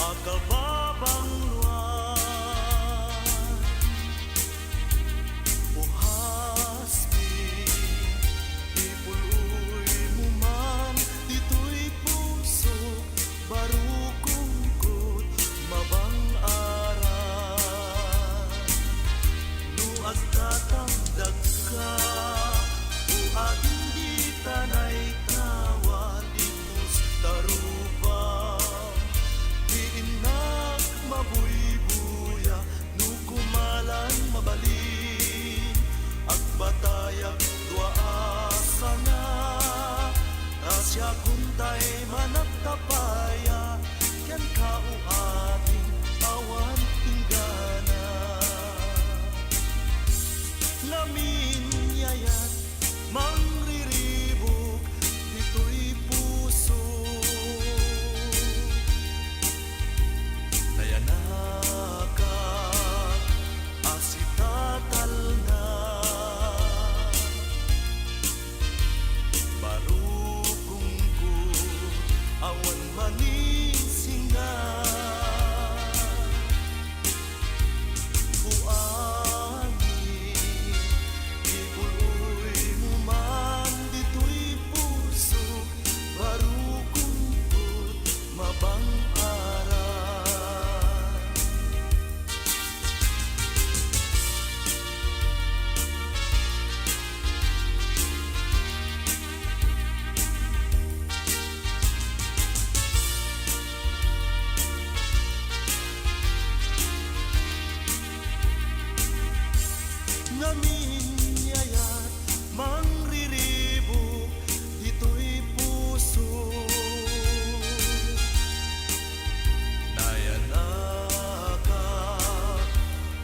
akababang luwan. O hasbi, ipuloy mo man, dito'y puso, barukungkot, mabang aral. Nuas tatangdag ka, o ating di tanay tawalimus tarubang. Diinak mabuybuya, nukumalan mabalin, agbatayag dua asa nga, tasya kuntay managtapaya, yan kao ating awan inggana. Lamin yayat mangriribok, dito'y puso, nayanaka asitatal na, barukungkot, awan maning singa. Uangin, ipuloy mo man, dito'y puso, barukungkot, mabang aral. Namin yayat mangriribok, dito'y puso, nayanaka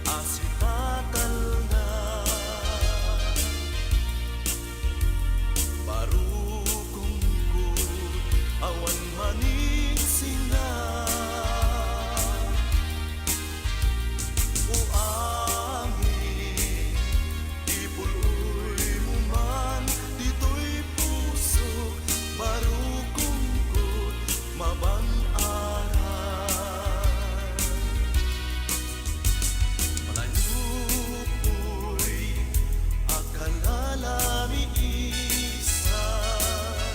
asitatal na, barukungkot, awan maning singa. Uangin, ipuloy mo man, dito'y puso, barukungkot, mabang aral. Manayupoy, akalalamiisan,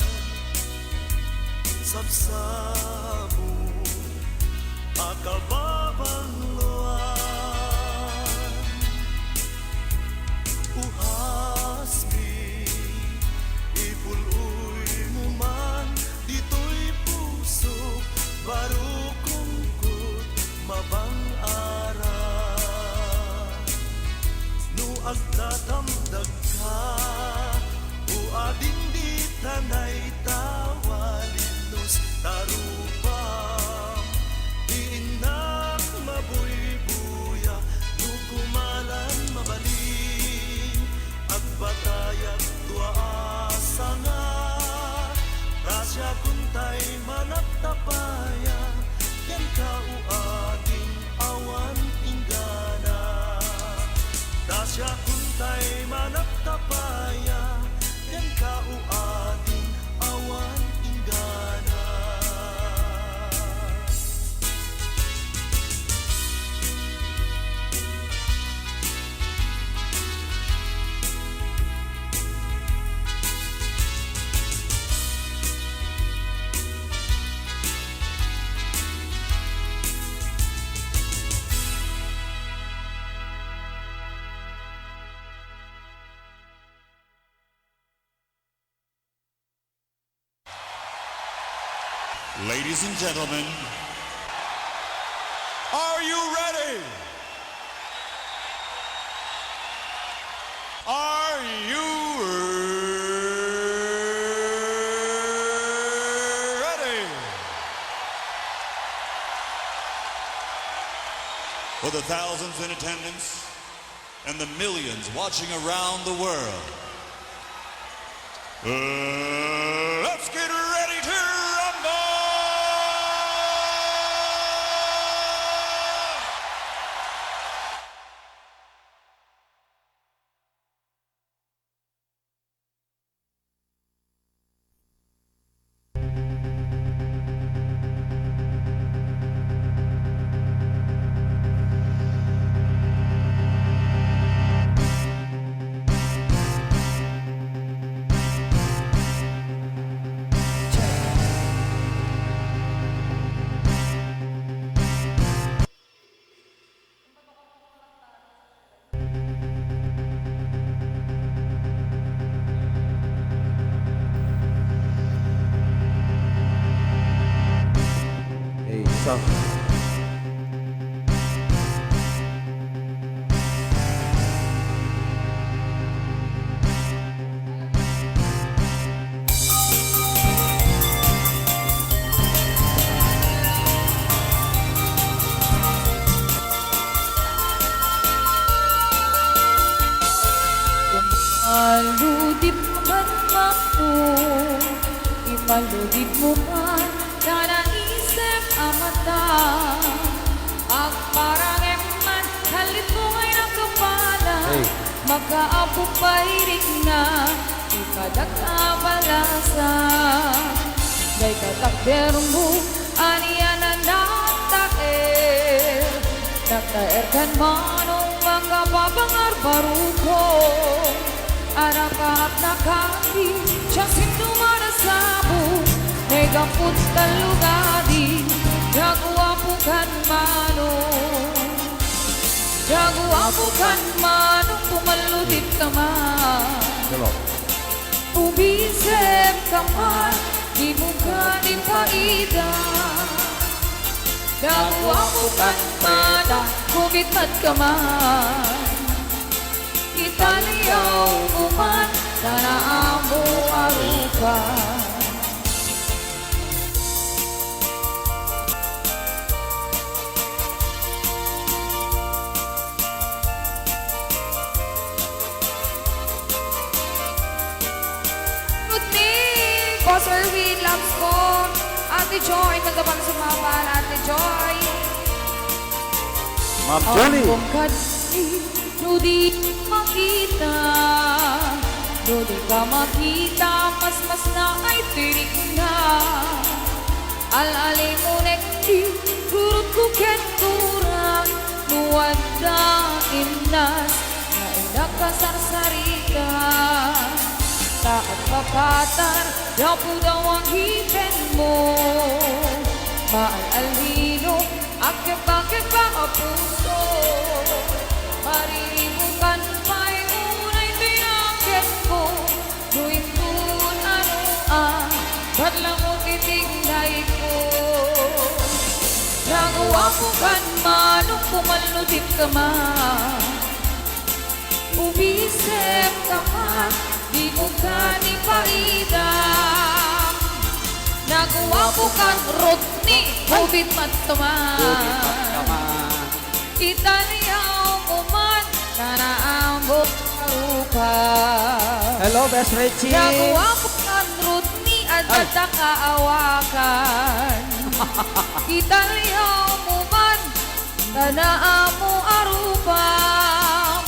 sabsabong, akababang luwan. Uhasbi, ipuloy mo man, dito'y puso, barukungkot, mabang aral. Nuag tatamdag ka, o ading di tanay tawalinos tarupang. Diinak mabuybuya, nukumalan mabalin, agbatayag dua asa nga, tasya kuntay managtapaya, yan kao ating awan inggana. Tasya kuntay managtapaya, yan kao ating awan inggana. Ladies and gentlemen, are you ready? Are you ready? For the thousands in attendance and the millions watching around the world, let's get ready to rumble! Lisa. Imaludip man ako, imaludip mo man na naisip ang mata. Ang parang eman, halit mo ay nakapala. Hey. Magkaapo pa'y rin na, ikadakabalasa. Dahil katakder mo, aniya na nataer. Nataer kan manong mga babangar baruko. Anak nakati, siyasin dumarasabo. Negaput talugadi, jaguapukan manong. Jaguapukan manong, pumaludip ka man. Hello. Umisip ka man, di mo ka din paida. Jaguapukan man, kumitmat ka man. Italiyaw uman, sana amo arupan. Good morning, Boss Erwin, loves ko. Ate Joy, magabang sumaban, Ate Joy. Ma'am Johnny. Ang kasi, no di makita. No di ka makita, mas na ay tirik na. Alali mo nekti, kurut ko kentura. Nuwad na inas, na inakasarsarita. Taat pakatar, yapu daw ang hitin mo. Maalino, akit-akit pa ang puso. Maririmukan pa'y unay tinakit ko. Luwing kun ano ba't lang mo titigday ko? Naguwapukan manong pumaludip ka man. Umisip ka man, di mo ka ni paidam. Naguwapukan Rodney, kubit mataman. Italiyaw mo man, nanaambok arupan. Hello, Best Richie. Naguwapukan Rodney at nakaawakan. Italiyaw mo man, nanaamo arupan.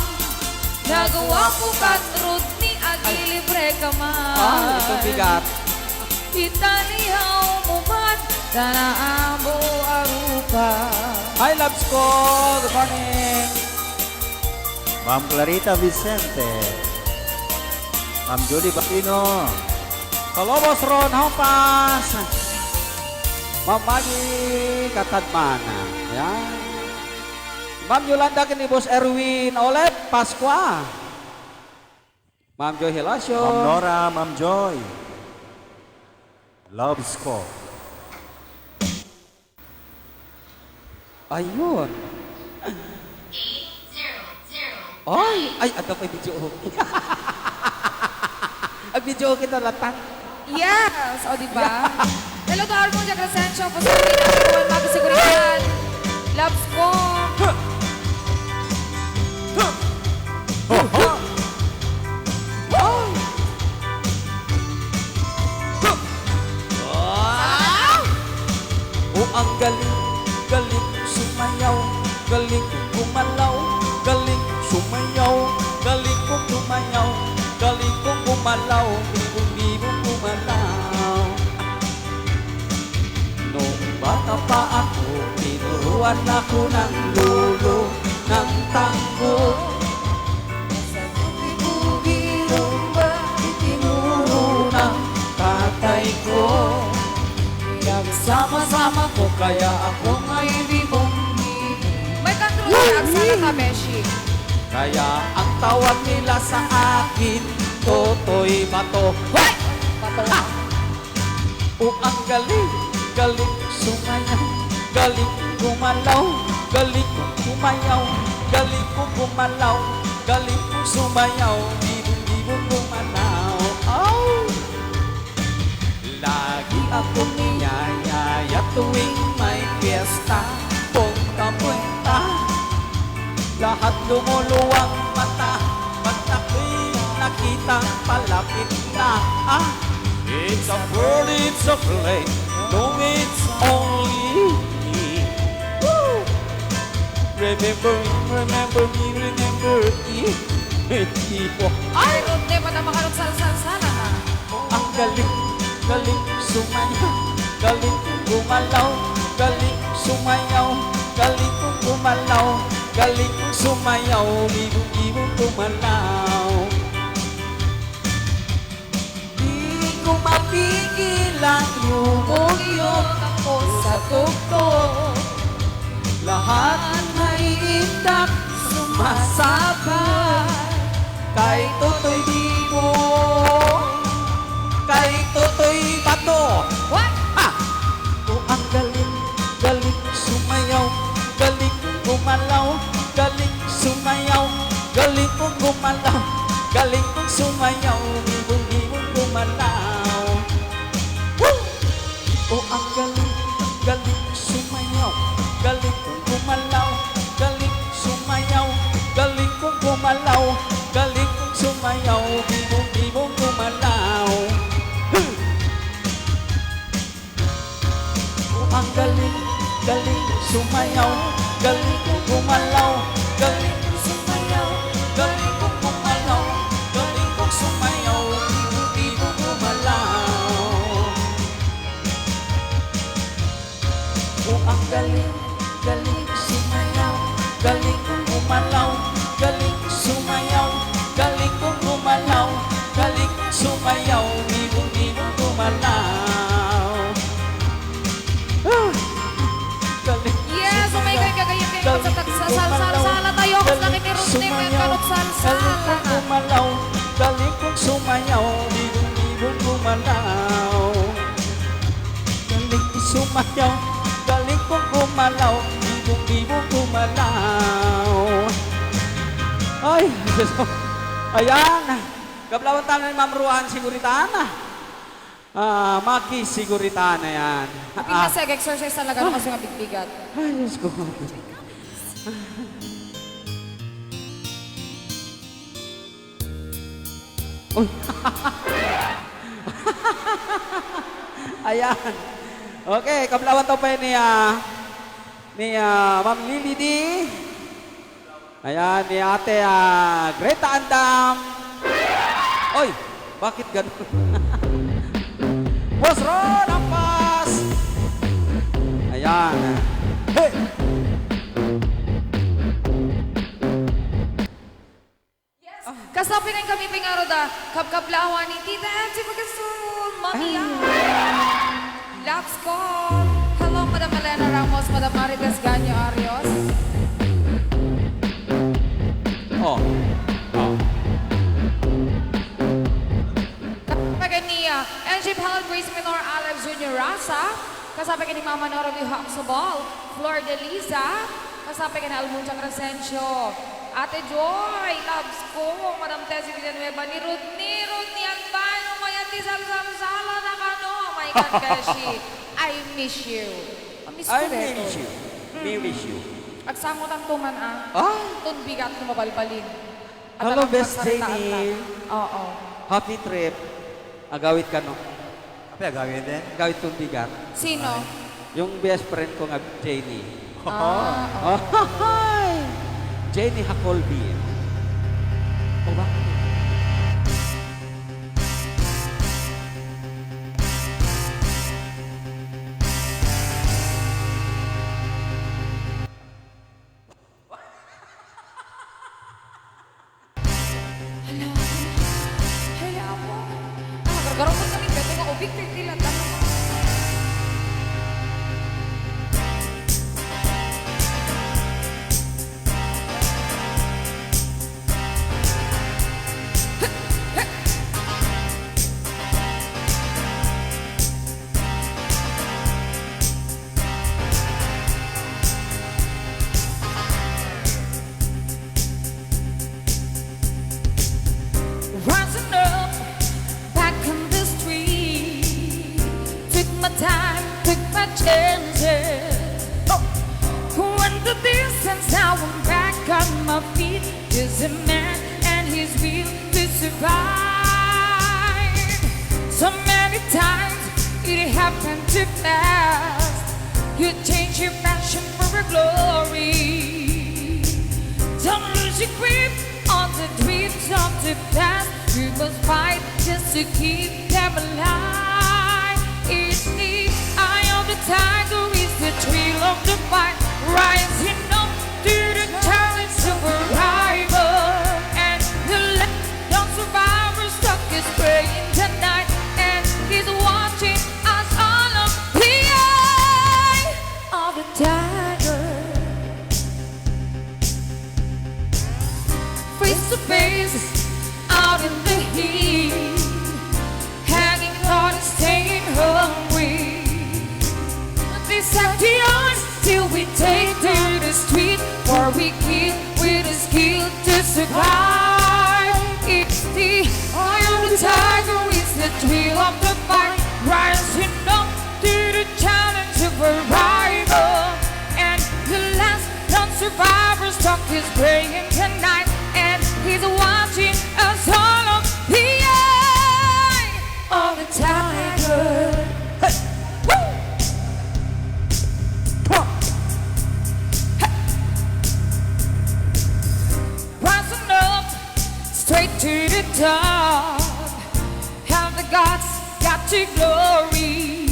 Naguwapukan Rodney at ilibre ka man. Ito bigat. Italiyaw mo man, nanaamo arupan. Hi, loves ko. Good morning. Ma'am Clarita Vicente. Ma'am Judy Batino. Kalobos Ron Hopas. Ma'am Maggie Katadmana. Yan. Ma'am Yolanda kini Boss Erwin Olet Pasqua. Ma'am Joy Hilasio. Ma'am Nora, Ma'am Joy. Loves ko. Ayun. Ay, ada pa yung video. Ang video kita latang. Yes! O, diba? Hello to Armon Jack Crescencio. Pasapin ang ikawan magkasiguritan. Loves ko. Ang galing, galing sumayaw, galing gumalaw, galing sumayaw, galing kong tumayaw, galing kong gumalaw, hindi mo gumalaw. Nung bata pa ako, tinuruan ako ng lolo, ng tango. Sa bubirong ba itinuro ng tatay ko? Sama-sama ko kaya ako ngayon ibonggi. May control sana ka, Beshi. Kaya ang tawag nila sa akin, Totoy Bato. Hoy! Pato. O ang galing, galing sumayaw, galing gumalaw, galing sumayaw, galing gumalaw, galing sumayaw, ibon gumalaw. Oh! Lagi akong niyayaya tuwing may fiesta, punta-punta, lahat lumuluwang mata, pag ako'y nakita palapit na. It's a bird, it's a plane, no, it's only me. Woo! Remember me, remember me. Ay, Rude, pa na makalog-sal-sal-sala na. Ang galing, galing sumayaw, galing gumalaw, galing sumayaw, galing gumalaw, galing sumayaw, ibong gumalaw. Di ko mapigil ang lumuyot Ako sa tugtog. lahat ay indak sumasabay. Kay Totoy Bimo, kay Totoy Bato. What? Ha! O ang galing, galing sumayaw, galing gumalaw, galing sumayaw, galing kong gumalaw, galing kong sumayaw, ibong gumalaw. Woo! O ang galing, galing sumayaw, galing kong gumalaw, galing sumayaw, galing kong gumalaw, galing kong sumayaw, ibong gumalaw. Ang galing, galing sumayaw, galing kong gumalaw, galing kong sumayaw, galing kong gumalaw, galing kong sumayaw, ibong gumalaw. O ang galing, galing sumayaw, galing kong gumalaw, galing kong sumayaw, galing kong gumalaw, galing kong sumayaw, ibong gumalaw. Galing Yes, oh my God, kagayang kayo sa tagsasal-sal-sala tayo. Kasi nakit ni Rude, may kanot-sal-sala na. gumalaw, galing kong sumayaw, ibong gumalaw. Galing kong sumayaw, galing kong gumalaw, ibong gumalaw. Ay, ayan. Kablawan tayo ni Ma'am Ruan Siguritana. Maki Siguritana yan. Pinasag, exercise talaga naman sa mga bigbigat. Ay, Diyos ko. Uy. Ayan. Okay, kablawan to pa ni Ma'am Lily D. Ayan, ni Ate Greta Andam. Oy, bakit ganun? Boss Ron, ang pass! Ayan. Hey! Kasabi rin kami pingaro da, kapkablawan ni Tita Angie Pagkasul, Mami Laps Call. Hello, Madam Elena Ramos, Madam Marites Ganyo Arios. Oh. Kasapag ni Angie Helen Grace Minor Alex Junior Rasa. Kasapag ni Mama Nora Di Haxobal, Flor de Liza. Kasapag ni Almunchang Resencio. Ate Joy, loves ko, Madam Tessie Villanueva, ni Rodney Albano, Mayati Salsala na kano. Oh my God, Kashi, I miss you. Miss ko I rin. miss you. Miss you. Agsamot ang tuman Tun bigat ko mabalbalin. At Hello, alam Best pagsaritaan Jenny. lang. Oo. Happy trip. Agawit ka no? Apa ya gawin din? Agawit kong bigat. Sino? Yung best friend ko nga, Jenny. Ah, Oh, hi! Jenny Hacolby. O ba? Hello po. Gargaro mo kami, beto nga ubig, tila is a man and his will to survive. So many times it happened too fast. You change your passion for a glory. Don't lose your grip on the dreams of the past. You must fight just to keep them alive. It's the eye of the tiger, is the thrill of the fight. Rising up to the challenge of survival. And the last young survivor stuck his praying tonight. And he's watching us all of the eye of the tiger. Face to face, out in the heat, hanging on and staying hungry. This empty arms till we take to the street, for we kill with a skill to survive. It's the eye of the tiger, it's the thrill of the fight, rising up to the challenge of arrival. And the last non-survivor stuck his praying tonight, and he's watching us all of the eye of the tiger. Hey. Woo! Come on. Hey. Rising up straight to the top, have the gods got to glory.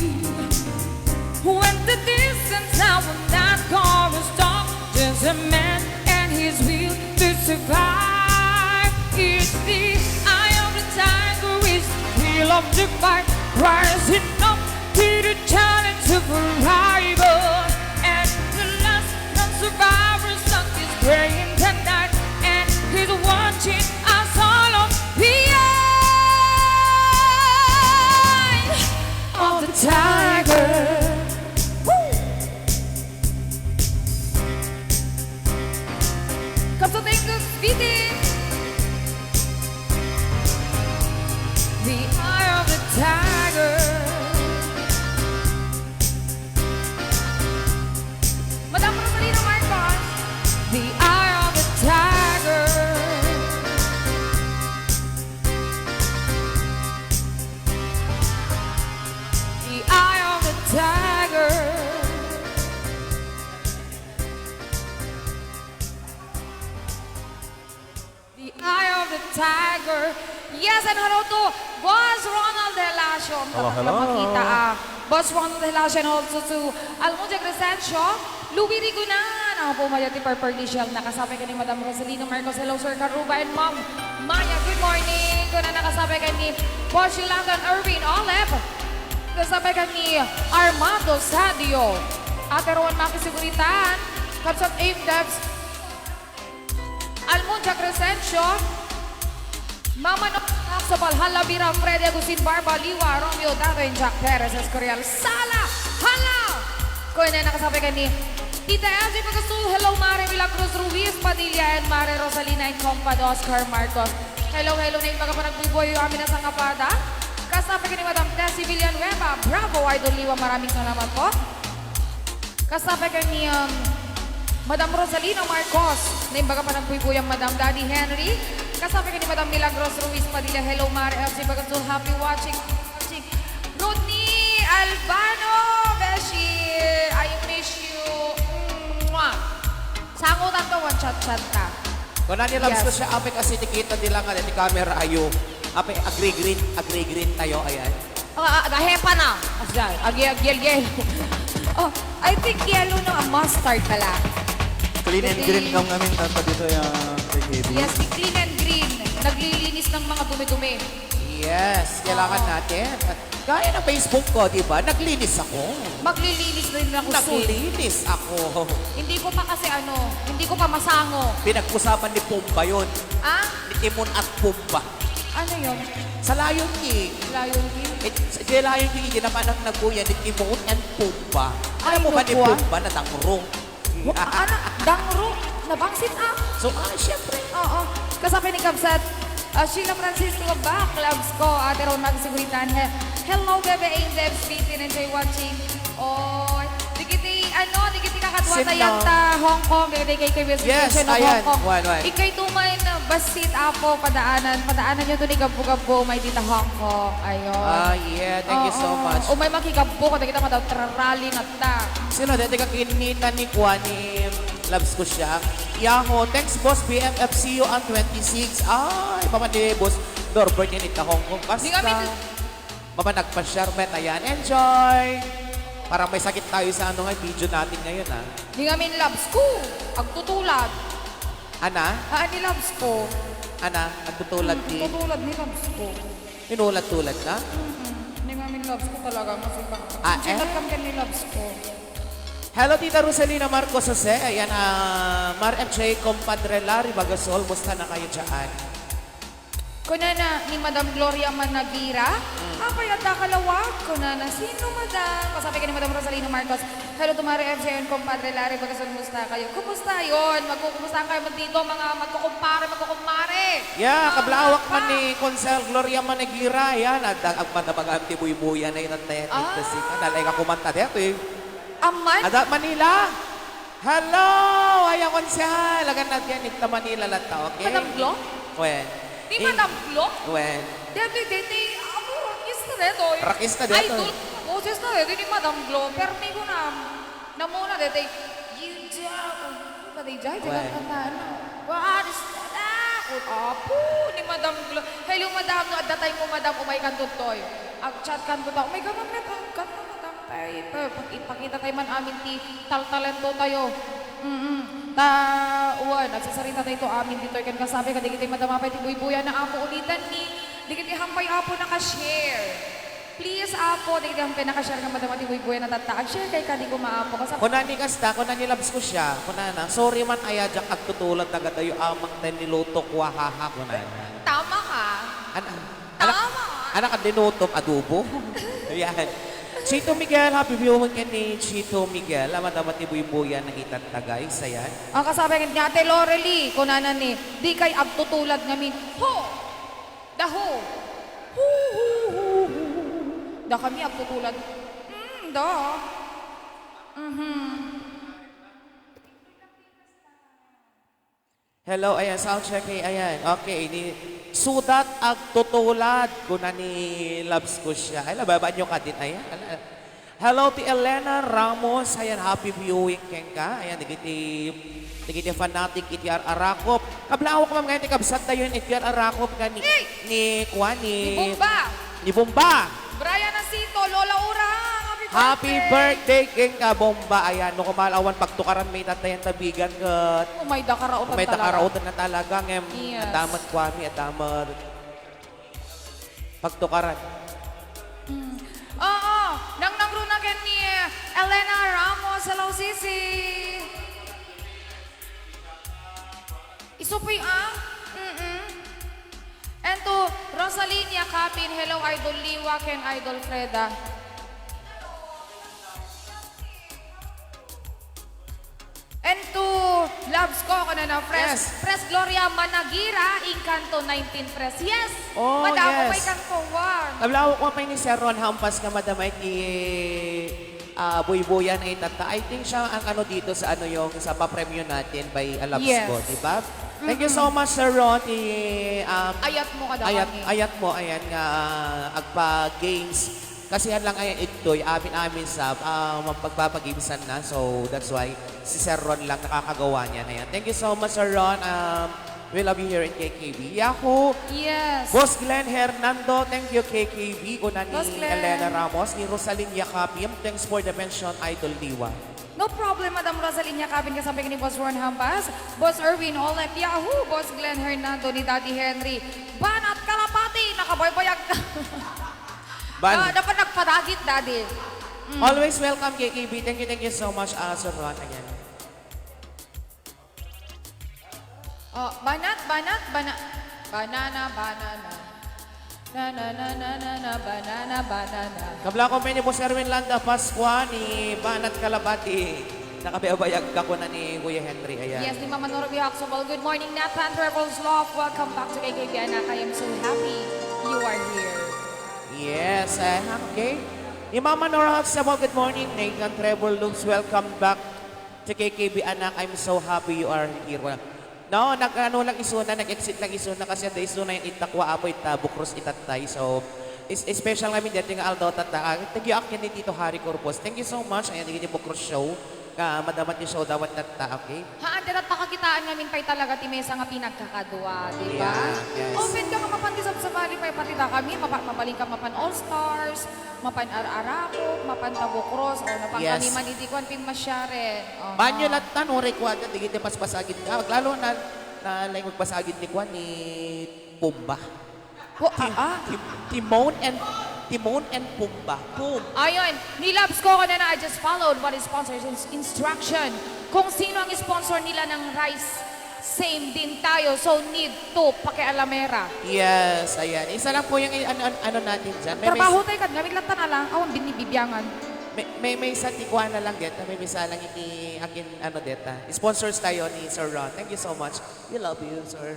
When the distance now will not gonna stop, there's a man and his will to survive. It's the eye of the tiger, it's the wheel of the fight, rising up to the challenge of arrival. And the last non-survivor stuck his praying tonight, and he's watching us all of the eye of the tiger. Come to think of beating the eye of the tiger. Madam Rosalina Marcos, the eye of the tiger. The eye of the tiger. The eye of the tiger. Yes, and hello to Boss Ronald Delasio. Hello, hello. Makita, Boss Ronald Delasio, and also to Almudia Crescencio, Louis Rigunan. Ako po Maya Tipper Pernicial. Nakasabay ka ni Madam Rosalina Marcos. Hello, Sir Karuba and Ma'am Maya. Good morning. Kung na nakasabay ka ni Boss Yolanda Irvin Olive. Nakasabay ka ni Armando Sadio. Ate Rowan Makisuguritan. Kapsat Aim Debs. Almudia Crescencio, Mama No sa Valhalla, Bira, Freddy Agustin, Barba, Liwa, Romeo, Darren, Jack Perez, Escorial, Sala, Hala! Kung na nakasabay ka ni Tita Elsie Pagasul, hello Mare Milagros Ruiz, Padilla, and Mare Rosalina, and Compad Oscar Marcos. Hello, hello na yung baga pa nagbubuhay yung amin na sangapada. Kasabay ka ni Madam Tessie Villanueva, bravo, Idol Liwa, maraming salamat po. Kasabay ka ni Madam Rosalina Marcos, na yung baga pa nagbubuhay Madam Daddy Henry. Kasama ka ni Madam Milagros Ruiz Padilla. Hello, Mare Elsie Bagasul. Happy watching. Rodney Albano, Beshi. I miss you. Mwah. Sangutan to, one chat-chat ka. Kung nanilaps ko siya, ape kasi tikita nila nga ni camera ayo. Ape, agree green tayo, ayan. Gahepa na. Asyan, agyel-gyel. Oh, I think yellow no, mustard pala. Clean and green kang namin tata dito yung KKB. Yes, the clean and green. Naglilinis ng mga dumi-dumi. Yes, kailangan natin. At gaya ng Facebook ko, di ba? Naglinis ako. Maglilinis din ako soon. Naglinis ako. Hindi ko pa kasi hindi ko pa masango. Pinag-usapan ni Pumba yun. Ah? Ni Timon at Pumba. Ano yun? Sa Lion King. Lion King? Sa Lion King, hindi naman ang nagbuya ni Timon and Pumba. Ay, Alam mo ba ni nagbuwa? Pumba na tangrong? Anak, dangro. Nabangsit ah. So, syempre. Oo. Kasapay ni Kabsat, Sheila Francisco Backlabs ko. Ate Ron Magsiguritan. Hello, Bebe Aim Debs. Enjoy watching. Oh, di kiti kakatapos watayan Sino? ta Hong Kong, kay Yes, Station of ayan. Hong Kong. Wan. Ikay tumay na basit apo, padaanan nyo to ni Gabo-Gabo, may dita Hong Kong. Ayun. Yeah, thank you so much. O may makigabo ko, kita madaw trarali na ta. Sino, dati ka kinita ni Kwan ni Loves ko siya. Yaho, thanks boss, BMF, see you on 26. Ay, pamandi boss, Norbert ni Nita Hong Kong. Basta, Di kami, mama nagpa-share, met, ayan, enjoy. Parang may sakit tayo sa ano nga, video natin ngayon, ha. di kami loves ko. Agtutulad. Ana? Ni loves ko. Ana, nagtutulad ni, Tutulad ni loves ko. tinulad-tulad na. Hindi kami loves ko talaga. Masipag. Ah, eh? Sikat kami ni loves ko. Hello, Tita Rosalina Marcos Jose. Ayan, Mar MJ, Compadre Larry Bagasol. Musta na kayo dyan? Kuna na ni Madam Gloria Managira. Kaya kalawag. Kuna na sino Madam? Pasabi ka ni Madam Rosalina Marcos. Hello to Mari MJ and Compadre Larry Bagasol. Kumusta kayo? Kumusta yun? Magkukumustahan kayo dito mga magkukumpare. Yeah, kablawak man ni Consel Gloria Managira. Ayan, agman na mga tibuy-buya na yun at tayo. Kasi kanalay ka kumanta dito eh. Aman? Ada Manila. Hello! Ayan, Consel. Lagan natin Nikta Manila lang ta, okay? Madam Glo? When? Di Madam Glo? When? Dati, ako, rakista dito. Rakista dito. Idol, boses na dito ni Madam Glo. Pero may ko na muna dito. You don't, ba di jay, Well. kanta na. What is that? Apo, ni Madam Glo. Hello, Madam, no, at datay mo, Madam, umay kanto toy. Ag-chat kanto ta, umay ka, Madam, kanto, Madam, tayo. Ipakita tayo man amin ti talento tayo. Nagsasarita tayo ito amin dito. Ikan kasabi ka, di kita madamapay ti buy-buya na apo ulitan ni. Di kita hampay apo nakashare. Please apo, di kita hampay nakashare nga madama ti buy-buya na tataag. Share kay ka, di ko maapo. Kasap Kuna ni Kasta, kuna ni Labs ko siya. Kuna na, sorry man ayadyak agtutulad na gadayo amang ten nilutok wahaha. Kuna na. tama ka. Anak, anak ka dinutok adobo. Ayan. Chito Miguel, happy viewing ka ni Chito Miguel. Laman dapat ni Buy-Buya na itatagay. Sayan. Ang kasabi ni Ate Lorely, kunanan ni, di kay agtutulad ngamin. Ho! Daho! Hu, hu, hu, hu. Da kami agtutulad. Da. Hello, ayan, sound check ni, ayan. Okay, ni Sudat agtutulad. Kuna ni Labs ko siya. Ay, lababaan nyo ka din. Ayan. Hello, ti Elena Ramos. Ayan, happy viewing keng ka. Ayan, nagiti fanatic iti Arakop. Kablawak ma'am ngayon, ti kabsat tayo iti Arakop ka ni Kwan, Ni Bomba! Ni Bomba. Brian Asito, Lola Urang! Happy birthday keng ka, Bomba. Ayan, no kumalawan pagtukaran may tatayan tabigan ka. Umay da karautan May talaga. takarautan na talaga. Ngem, Yes. adamat kwami, adamat pagtukaran. Oo, nang nangruna ken ni Elena Ramos. Hello, Sisi. Isupoy And to Rosalinia Capin. Hello, Idol Liwa ken Idol Freda. And to Loves ko na Yes. Press Gloria Managira, Incanto 19 Press. Yes! Oh, Madamo yes. may kanto one. Kablawak mo pa ni Sir Ron Hampas ka madamay ki Buy-Buya na itata. I think siya ang ano dito sa ano yung sa pa-premyo natin by Alabs Yes. ko, di ba? Thank you so much, Sir Ron. Ayat mo kada kami. Ayat mo, ayan nga, agpa-games. Kasi yan lang ayan ito'y amin sa magpagpapagimsan na. So, that's why si Sir Ron lang nakakagawa niya na yan. Thank you so much, Sir Ron. We love you here in KKB. Yahoo! Yes. Boss Glenn Hernando, thank you KKB. Una ni Boss Glenn. Elena Ramos, ni Rosalyn Yakapim. Thanks for the mention, Idol Diwa. No problem, Madam Rosalinia Cabin, kasama ni Boss Ron Hampas, Boss Erwin Olep, Yahoo, Boss Glenn Hernando, ni Daddy Henry, Banat Kalapati, nakabaybayag na. Dapat nagpadagit, Daddy. Always welcome KKB. Thank you so much, Sir Ron. Again. Oh, banana. Banana. Kabla ko ni Boss Erwin Landa Pascua ni Banat Kalabati. Nakabayag ka ko na ni Kuya Henry. Ayan. Yes, ni Mama Nora Bihaksobal. Good morning, Nathan Rebels Love. Welcome back to KKB, anak. I am so happy you are here. Yes, okay. Ni Mama Nora Haksabal, good morning. Nathan Trevor Looks, welcome back Si KKB anak, I'm so happy you are here. No, nag-ano lang isuna, nag-exit lang isuna kasi da isuna yung itakwa apo ita bukros itatay. So, special kami dito nga Aldo tata. Thank you akin ni Tito Harry Corpus. Thank you so much. Ayan, hindi bukros show. Madamat yung show dawat tata, okay? Haan, darat pakakitaan namin pa'y talaga ti Mesa nga pinagkakadwa, di ba? Yeah, yes. Open ka mapandisap sa bali pa'y patita kami, mapaling ka mapan All-Stars, mapan Ar-Arakok, mapan Tabukros, o napang Yes. kami manidikuan pin masyare. Banyo lang tanong, rekwada, di kita paspasagin ka. Lalo na lang magpasagin ni Kwan ni Pumba. Timon and Pumba. Ayun, nilabs ko ka na I just followed what is sponsor's instruction. Kung sino ang sponsor nila ng rice, same din tayo. So need to pakialamera. Yes, ayan. Isa lang po yung ano natin dyan. Trabaho tayo kad, gamit lang na lang, awan binibibyangan. May sa Tijuana lang deta. May isa lang ini akin ano deta. Sponsors tayo ni Sir Ron. Thank you so much. We love you, sir.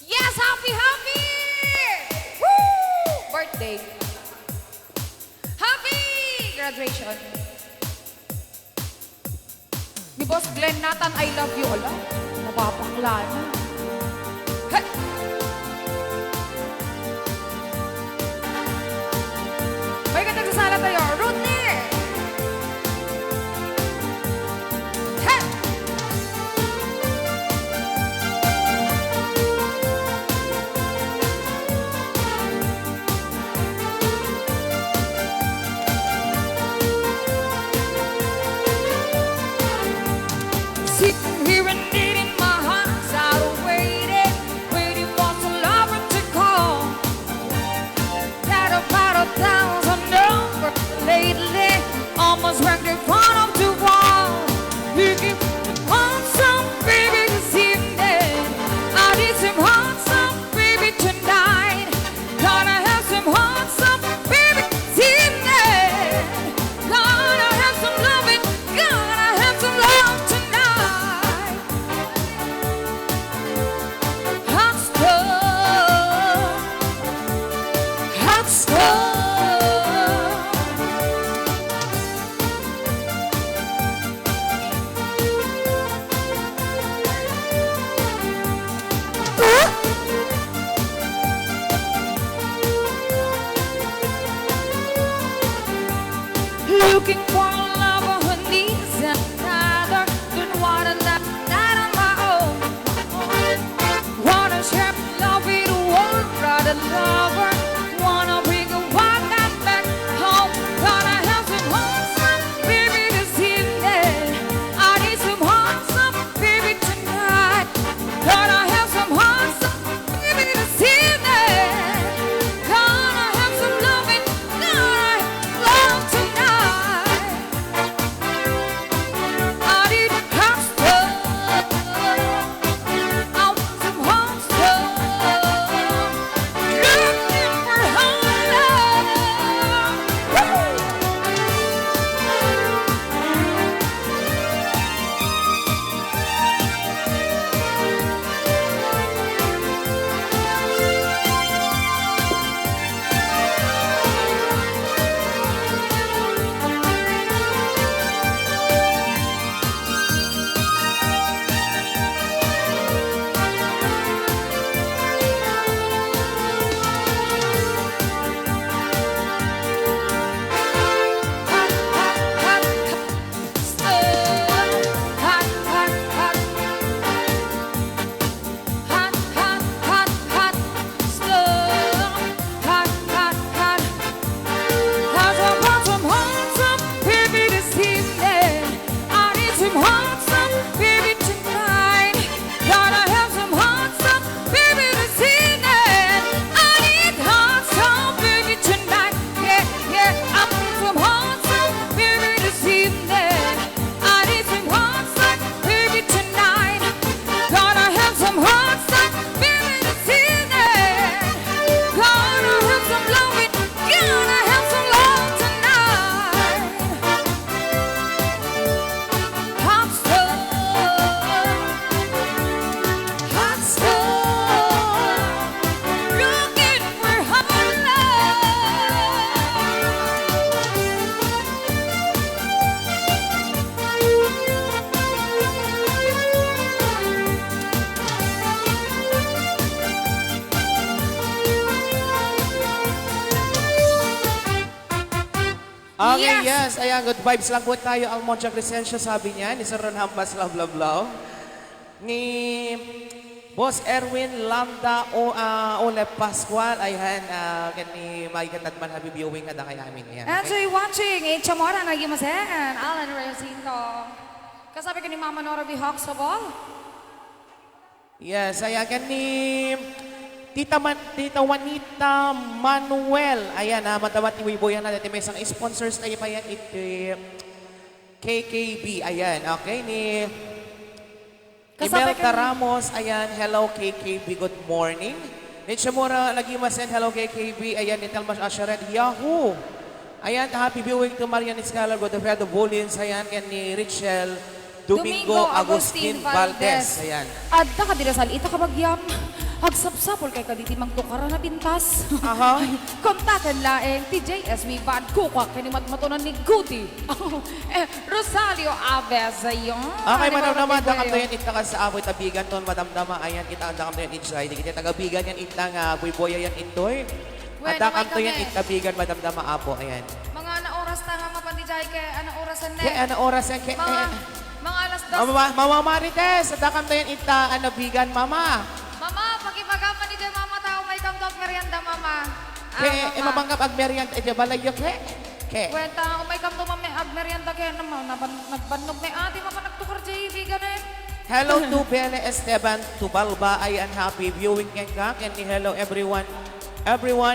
Yes, happy! Woo! Birthday. Happy graduation. Ni Boss Glenn Nathan, I love you. Ala, nababakla na. Hey! May ka nagsasala tayo. Rudy! Hey! Sitting here and eating my heart's out, waiting for some lover to call. That about 1,000 numbers Yes, ayan, good vibes lang po tayo. Almoncha Crescencio, sabi niya, ni Sir Ron Hampas, love, love, love. Ni Boss Erwin Lambda Ole Pascual, ayan, ni Maikat at Manhabi viewing kada kay amin. Ayan, Enjoy watching. Chamora na gimasen. Alan Recinto. Kasabi ka ni Mama Nora V. Huxtable. Yes, ayan, ni Tita Juanita Manuel. Ayan, matamat ni Wiboy yan natin. May isang sponsors tayo pa yan. Ito, KKB. Ayan, okay. Ni Kasabay Imelda ka- Ramos. Ayan, hello KKB, good morning. Ni Chamora Lagimasen, hello KKB. Ayan, ni Telmas Asharet, Yahoo! Ayan, happy viewing to Marian Escalar, Godofredo Bolins. Ayan, and ni Richel Domingo Agustin Valdez. Ayan. Adda ka dirasal, ita ka bagyam. Hagsapsapol kay kaditi magtukara na pintas. Aha. Kontakan laeng ti JSB Bad Kuka kini matmatunan ni Goody. Rosario Aves ayon. Okay, madam naman, dakam to yan ita ka sa apoy tabigan ton, madam dama, ayan, kita ang dakam to yan inside. Kita tagabigan yan ita nga, buiboya yan itoy. At Bueno, dakam to may yan kami. itabigan, madam dama, apo, ayan. Mga ana oras ta nga mapandijay kay ana orasan na. Kaya ano oras yan, kaya, Mga alas dos. Mama Marites, at dakam to yan ita, bigan, mama. Mama, pagibagaman ni Jay Mama tao may kamtok merienda mama. Kaya, mamanggap ag merian, balayo, kaya. Kwenta, may kamtok mami ag merienda kaya naman nagbanog na ate mama nagtukar Jay ganin. Hello to Belle Esteban Tubalba. Ayan, happy viewing yan ka. And hello everyone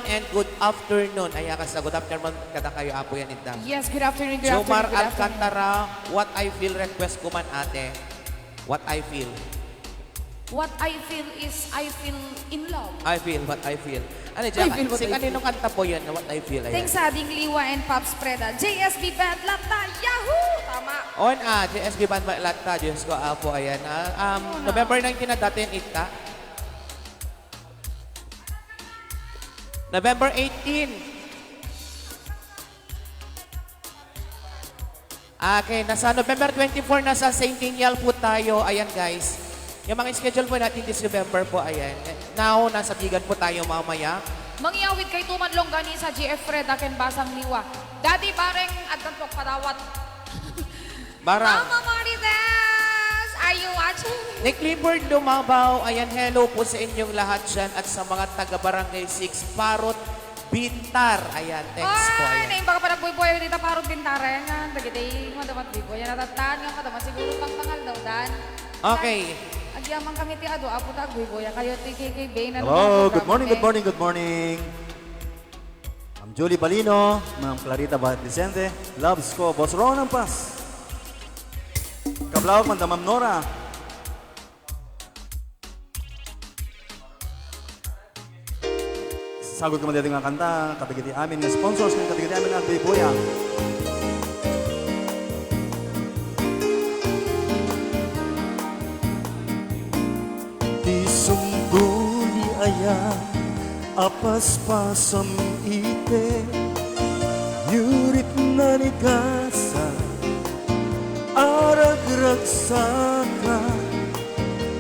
and good afternoon. Ayan ka sa good afternoon kada kayo apo yan ita. Yes, good afternoon, good Jomar afternoon, good afternoon. Alcantara, what I feel request ko man ate. What I feel. What I feel is I feel in love. I feel what I feel. Ano I dyan? feel what Si I kaninong kanta po yun? What I feel. Ayan. Thanks sa Ading Liwa and Pops Preda. JSB Band Lata, Yahoo! Tama. On JSB Band Malata, Diyos ko apo. Ayan. November 19 na dati yung ita. November 18. Okay, nasa November 24 nasa Centennial po tayo. Ayan guys. Yung mga schedule po natin this November po, ayan. Now, nasa bigan po tayo mamaya. Mangyawid kay Tumanlong gani sa GF Fred aken Basang Liwa. Daddy pareng adtantok padawat. Barang. Mama Marites, are you watching? Nick Clifford Dumabaw, ayan, hello po sa inyong lahat dyan at sa mga taga-barangay 6, Parot, Bintar. Ayan, thanks po. Ay, Ayan. naing baka parang buy-boy dito parang bintaren nga. Dagiti, madamat buy-boy. Natatan nga madamat siguro pang pangal daw, Dan. Okay. Agyaman kami ti Ado, apo ta buy-boy. Kayo ti KKB na Hello, good morning, good morning, good morning. I'm Julie Balino, Ma'am Clarita Vicente, Loves ko, Boss Ron Ampas. Kablawag man, Ma'am Nora. Sagot ko man dito nga kanta, katigiti amin nga sponsors, katigiti amin nga Bibuya. Di sumbuni aya, apas pasam ite, yurit na ni kasa, arag ragsaka,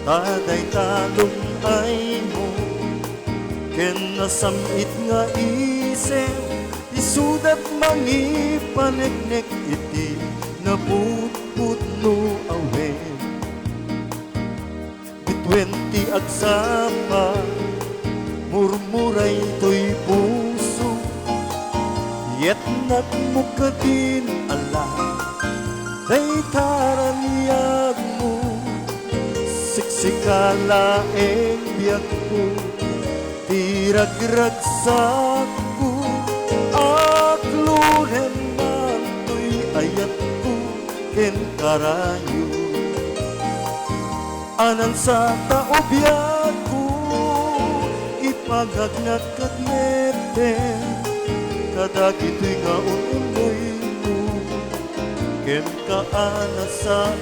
taday talong ay mo. Ken nasamit nga isem, isudat mangi paneknek iti, naputput no awe. Bitwenti agsapa, murmuray to'y puso, yet nagmukatin ala, day taraniyag mo, siksikala ang biyak mo. Tiragragsak ko, aklunem man to'y ayat ko, ken karayo. Anan sa taobyan ko, ipagagnat kagneten, kadagito'y nga ununoy mo, ken kaana sa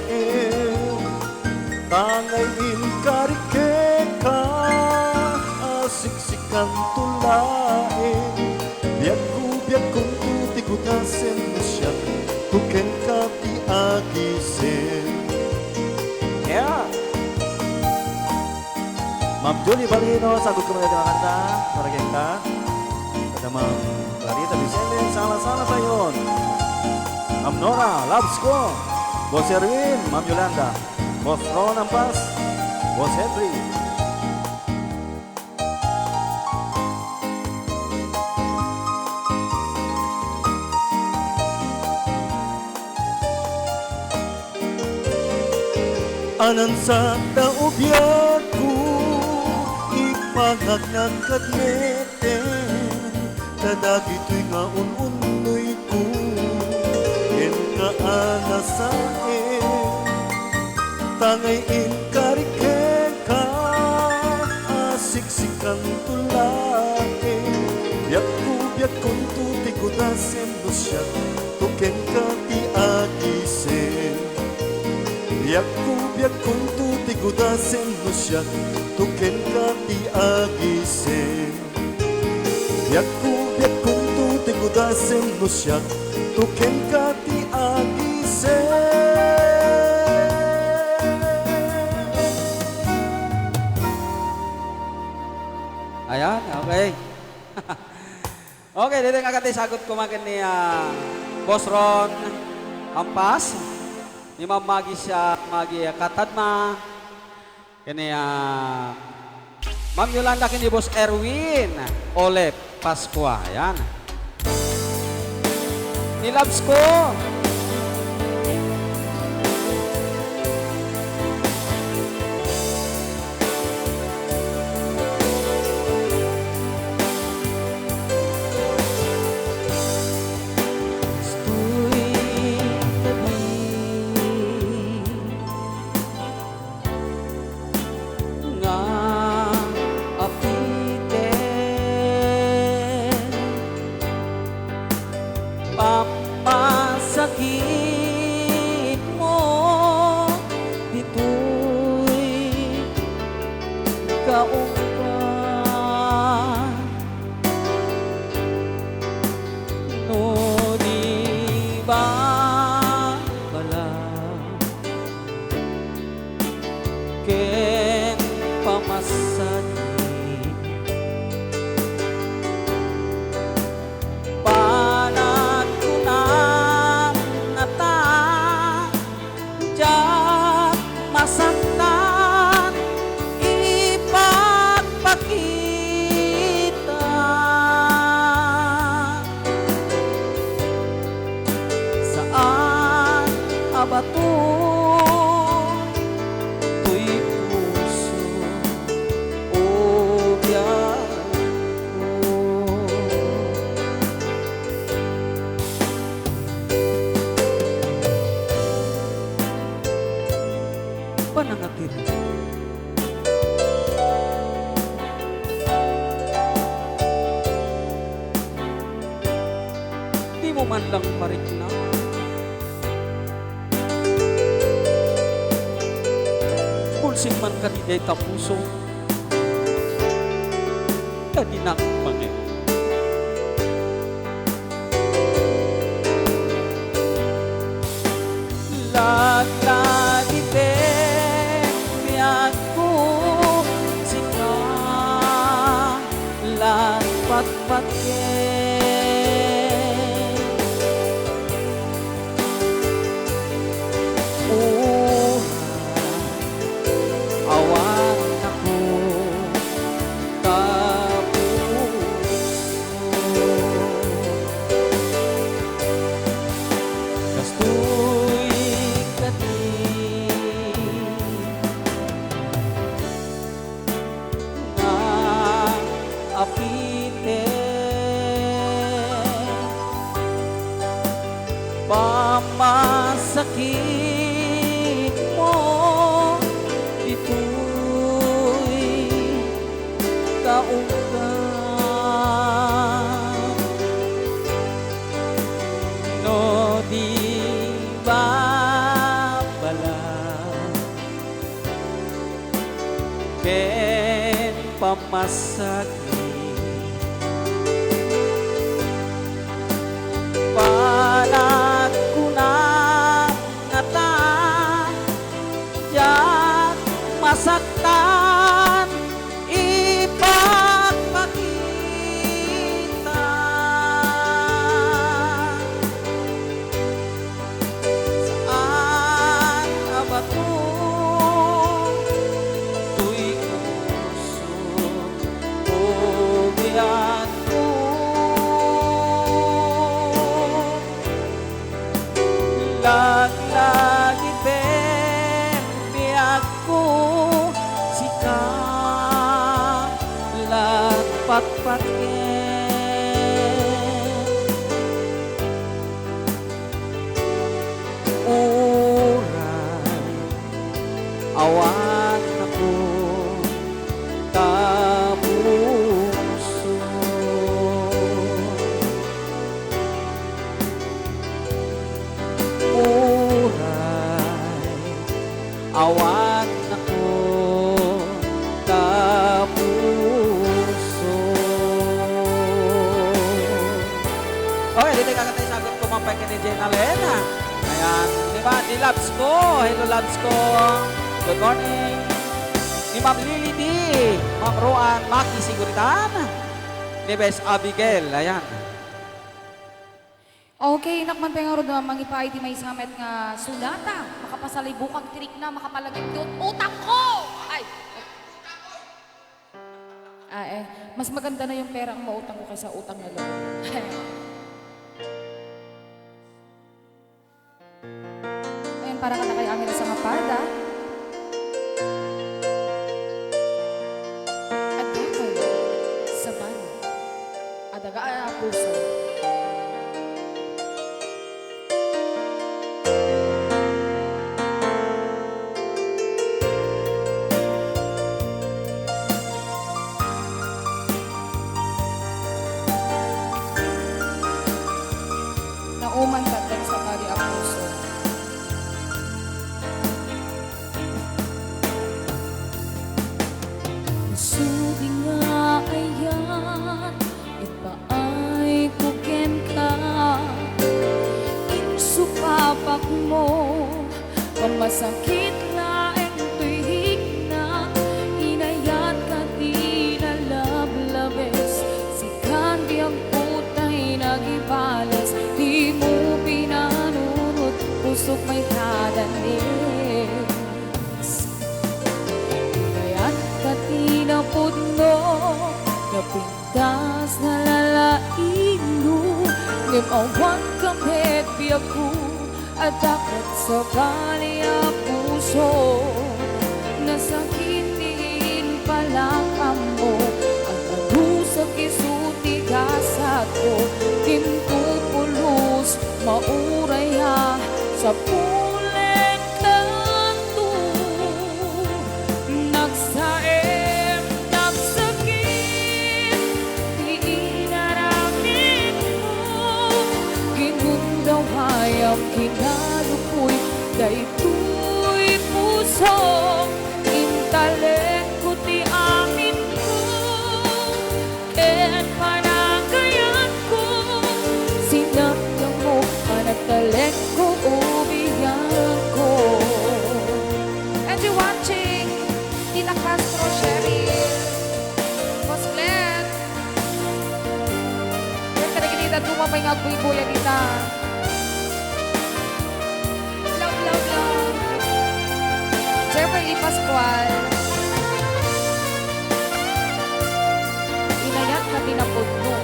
tangay inkarikeka, siksikan tulain, biag kong tutigutasen mo siya, tuken ka piagisen. Yeah! Ma'am Julie Balino, sagot ko mga kanta, para ka. Kada Ma'am Clarita Vicente, sala-sala tayo. Ma'am Nora, loves ko. Boss Erwin, Ma'am Yolanda. Boss Ron Ampas, Boss Henry. Anan sa taubya ko, ipagag ng kadmeten, kadagi to'y nga ununoy ko, ken kaana sa tangay inkarike ka, asiksikan tulake, biyak kong tuti ko dasen do siya, tuken ka ti agisen. Biyak kong tuti ko dasen do siya, tuken ka ti agisen. Biyak kong tuti ko dasen do siya, tuken ka ti agisen. Ayan, okay. Okay, dito nga kati sagot ko makin ni Boss Ron Ampas. Ni Ma'am Maggie siya, Maggie Katadma. Kini Ma'am Yolanda kini Boss Erwin Olep Pascua. Ayan. Ni loves ko. Pamasakit mo dito'y kaungkan no di ba pala ken pamasakit masaktan ipagpakita saan abato to'y puso o biyak ko. Panangatin. Di mo man lang marikna. Pulsing man ka di tapuso. Kadinak mangin. Lagi aku sika lapat-pat awan ako kastoy kati apite pamasakit mo ito'y kaungkan no di ba pala ken pamasakit panat kuna ngata jak masaktan ipagpakita awan ako tapuso. Uray, awan ako tapuso. Okay, dito kakantay sagot ko mampay ka ni Jenna Lena. Ayan, di ba? Di loves ko. Hello, loves ko. Good morning. Ni Ma'am Lily D. Ma'am Roan Maki Siguritan. Ni Bes Abigail. Ayan. Okay, nakman pa nga rin naman ipay di may samet nga sulata. Makapasalibukang tirik na, makapalagit yun. Utak ko! Ay! Mas maganda na yung pera ang mautang ko kaysa utang na loob. Ayun, para ka na kay Amira sa Maparda. Adakay sa banyo. Adaga puso. Nauman tatag sa bali ang puso. Masudi nga ayan, ipaay kuken ka. Insupapak mo, pamasakit laeng tuyik na. Inayat ka di na lablabes, si kandi ang putay nagibales. Di mo pinanunod, pusok may kadanis. Kaya't katinapudno, napintas na lalaino. Ngimawan kamit biyaku, at dapat sa bali ang puso. Nasakitin palang amo, at nadusak isuti kasat ko. Timpupulos, mauraya sa pulen kanto. Nagsaem, nagsakit, di inaramin mo. Ginundawayam, kinalupoy, daytoy puso. Intalek ko ti amin ko, ken panagayan ko. Sinakyan mo, panagtalek ko, ubiyan ko. And you're watching Tina Castro, Cheryl, Boss Glenn. Yan ka na ganita, dumamay nga buy-buya kita. Love, love, love. Jeffrey Pascual. Inayat na tinapod mo.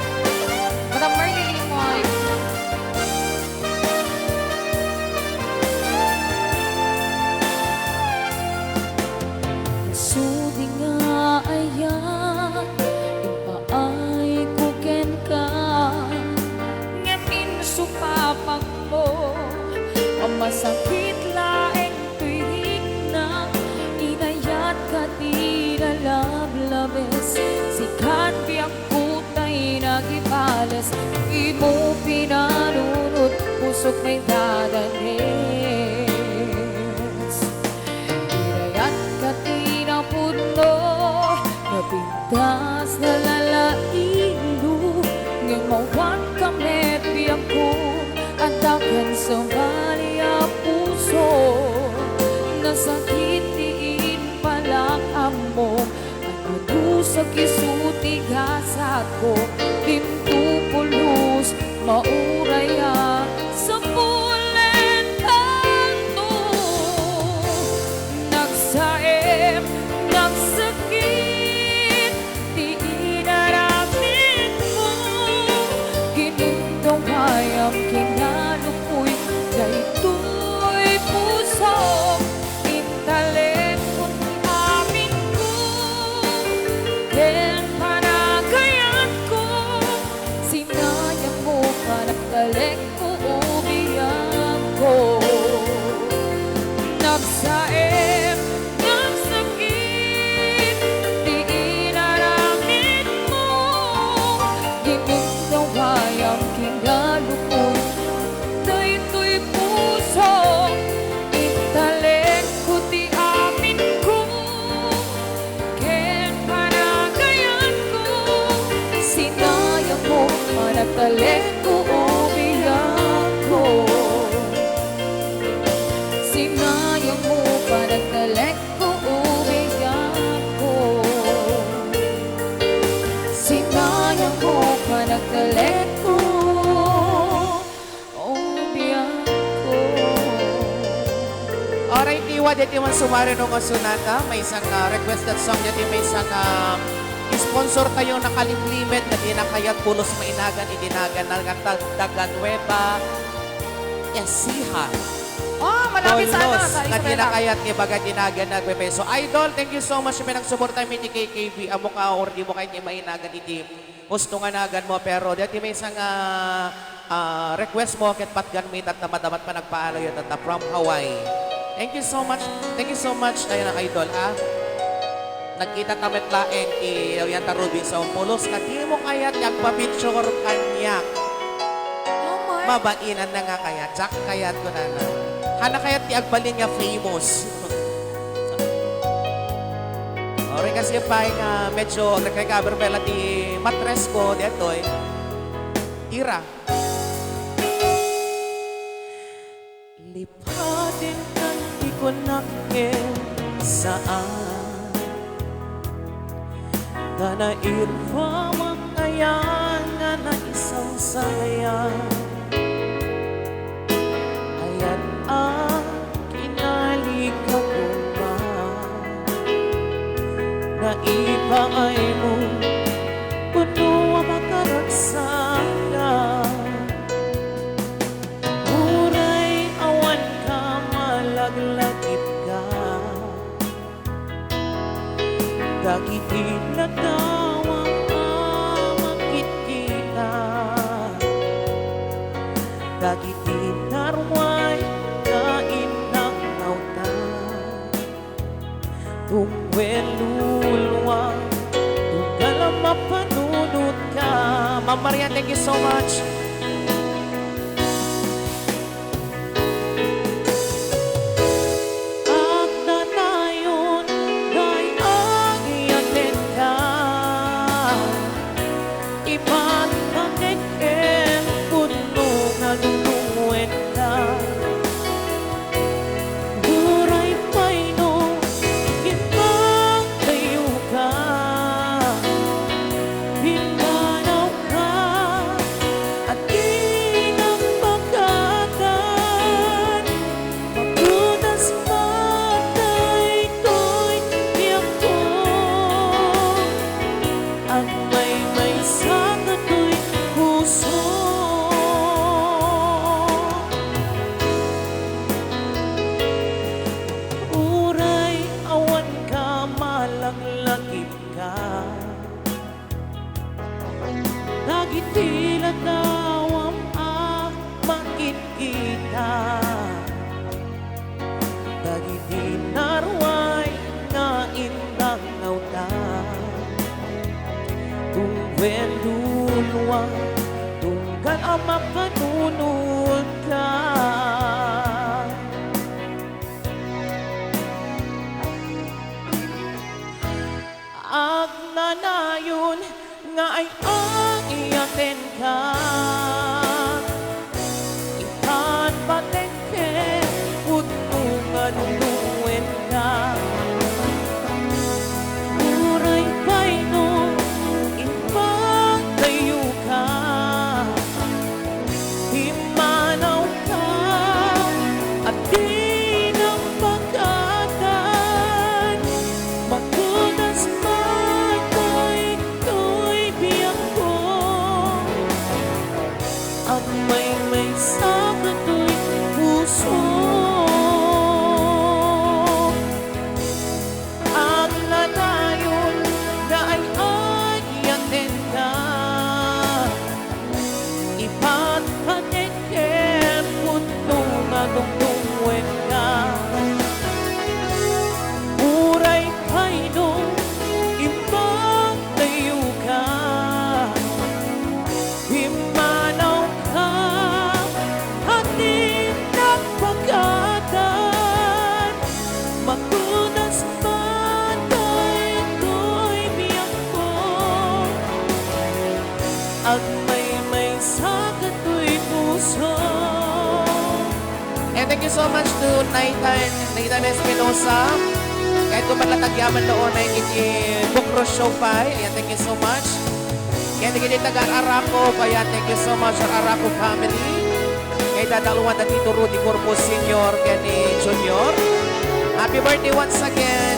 Madam Marley Limoy. Masudi nga ayan, ipaay kuken ka. Ngamin supapak mo, pamasakit laeng tuyik na. Inayat ka di na lablabes, sikat biyang putay nagibales. Di mo pinanunod, pusok may dadanis. Inayat ka tinapudno, napintas na lalaino. Ngimawan kamit biyang ko, at dakan sa bali ang puso. Nasakitiin palang amo, at madusak isuti gasat ko. Timtupulos, mauraya sa pulen kanto. Nagsaem, nagsakit, di inaramin mo. Ginundawayam, kinalupoy, daytoy puso. Intalek ko ti amin ko, ken panagayan ko. Sinayang mo, panagtalek ko, Sinayang mo pa nagdalek ko umiyak ko. Sinayang mo pa nagdalek ko umiyak ko. Alright, Iwa, dito man sumari nung sunata. May isang requested song dito, may isang sponsor tayo nakalimlimet na dinakayat pulos mainagan, idinagan, nagtagdagan, weba, esihan. Oh, malapit sa ano, Polos, sa na Isabela. dinakayat ni baga dinagan, nagbebeso. Idol, thank you so much. May nagsuporta mi ni KKB. Amo ka, or di mo kahit ni mainagan, iti gusto nga nagan mo. Pero dito may isang request mo, kit patgan mi, at tamadamat pa nagpaalo yun, at from Hawaii. Thank you so much. Thank you so much, tayo na idol, Nagkita tamet laeng ki Orienta Ruby sa Pulos. Kati mo kayat nagpa-picture kanyak. Oh my. Mabainan na nga kaya. Jack kayat ko na na. Hana kayat ti agbalin nga famous. Ori kasi pa nga medyo nagkakaber pala ti matres ko dito Ira. Lipatin ang di ko nakil saan na nairwa makayan nga na isang sayan. Ayat ang kinalikaw ba na iba ay mo puno ang makaragsaya. Uray awan ka malaglagip ka, dagitin na daw ang makikita, dagitin na ruway kain ng nautan, tungwelulwa, tunggalang mapanunod ka. Ma'am Marian, thank you so much. Nagitila daw ang makikita, dagiti narway nga indang nautan, tungwelulwa, tunggal ang mapanunod ka. Agnanayon nga ay ang iyaten ka, ikan patengke putungan nunguen ka. Uray pa'y no ipagtayo ka, himanaw ka at di ng pagkatan, magkunas matay to'y biyang ko. much to Nathan Espinosa. Kahit kung malatagyaman doon ay iti Bukro Show pa. Ayan, thank you so much. Kaya hindi taga Arako. Ayan, thank you so much our Arako family. Kaya dadaluan na Tito Rudy Corpus Senior kaya ni Junior. Happy birthday once again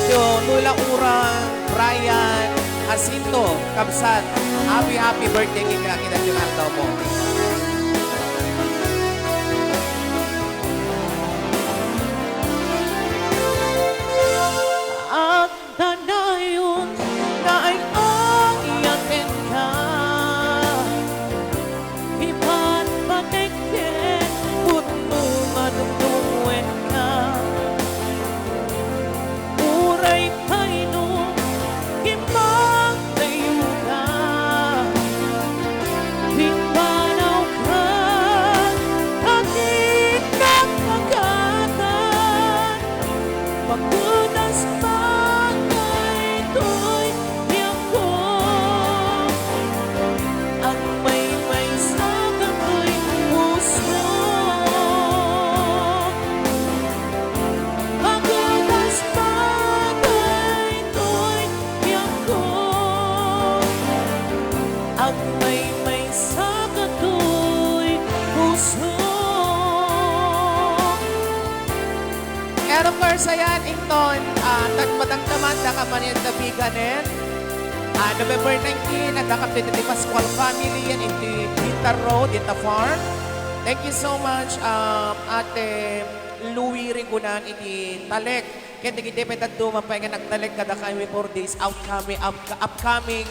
to Lula Urang, Brian, Jacinto, Kabsat. Happy birthday kita Junaldo mo. Ang danayon na ay ayatin ka. Iba't patiktin, puto madugtungin ka. Uray kaino, kimang tayo ka. Pipanaw ka, kahit kapagatan. Pagkunas pa ito'y tiyak ko. Ang may sa kamoy puso. Pagkunas pa ito'y tiyak ko. Ang may sa kato'y puso. And of course, ayan, Ington, tagmadangdaman, dakaman tabiganin. November 19, at dakap dito ni Pascual family, yan, iti Pinta Road, ita farm. Thank you so much, Ate Louie Rigunan, iti Talek. Kaya hindi petad dumapay nga nagtalek kada kami 4 days upcoming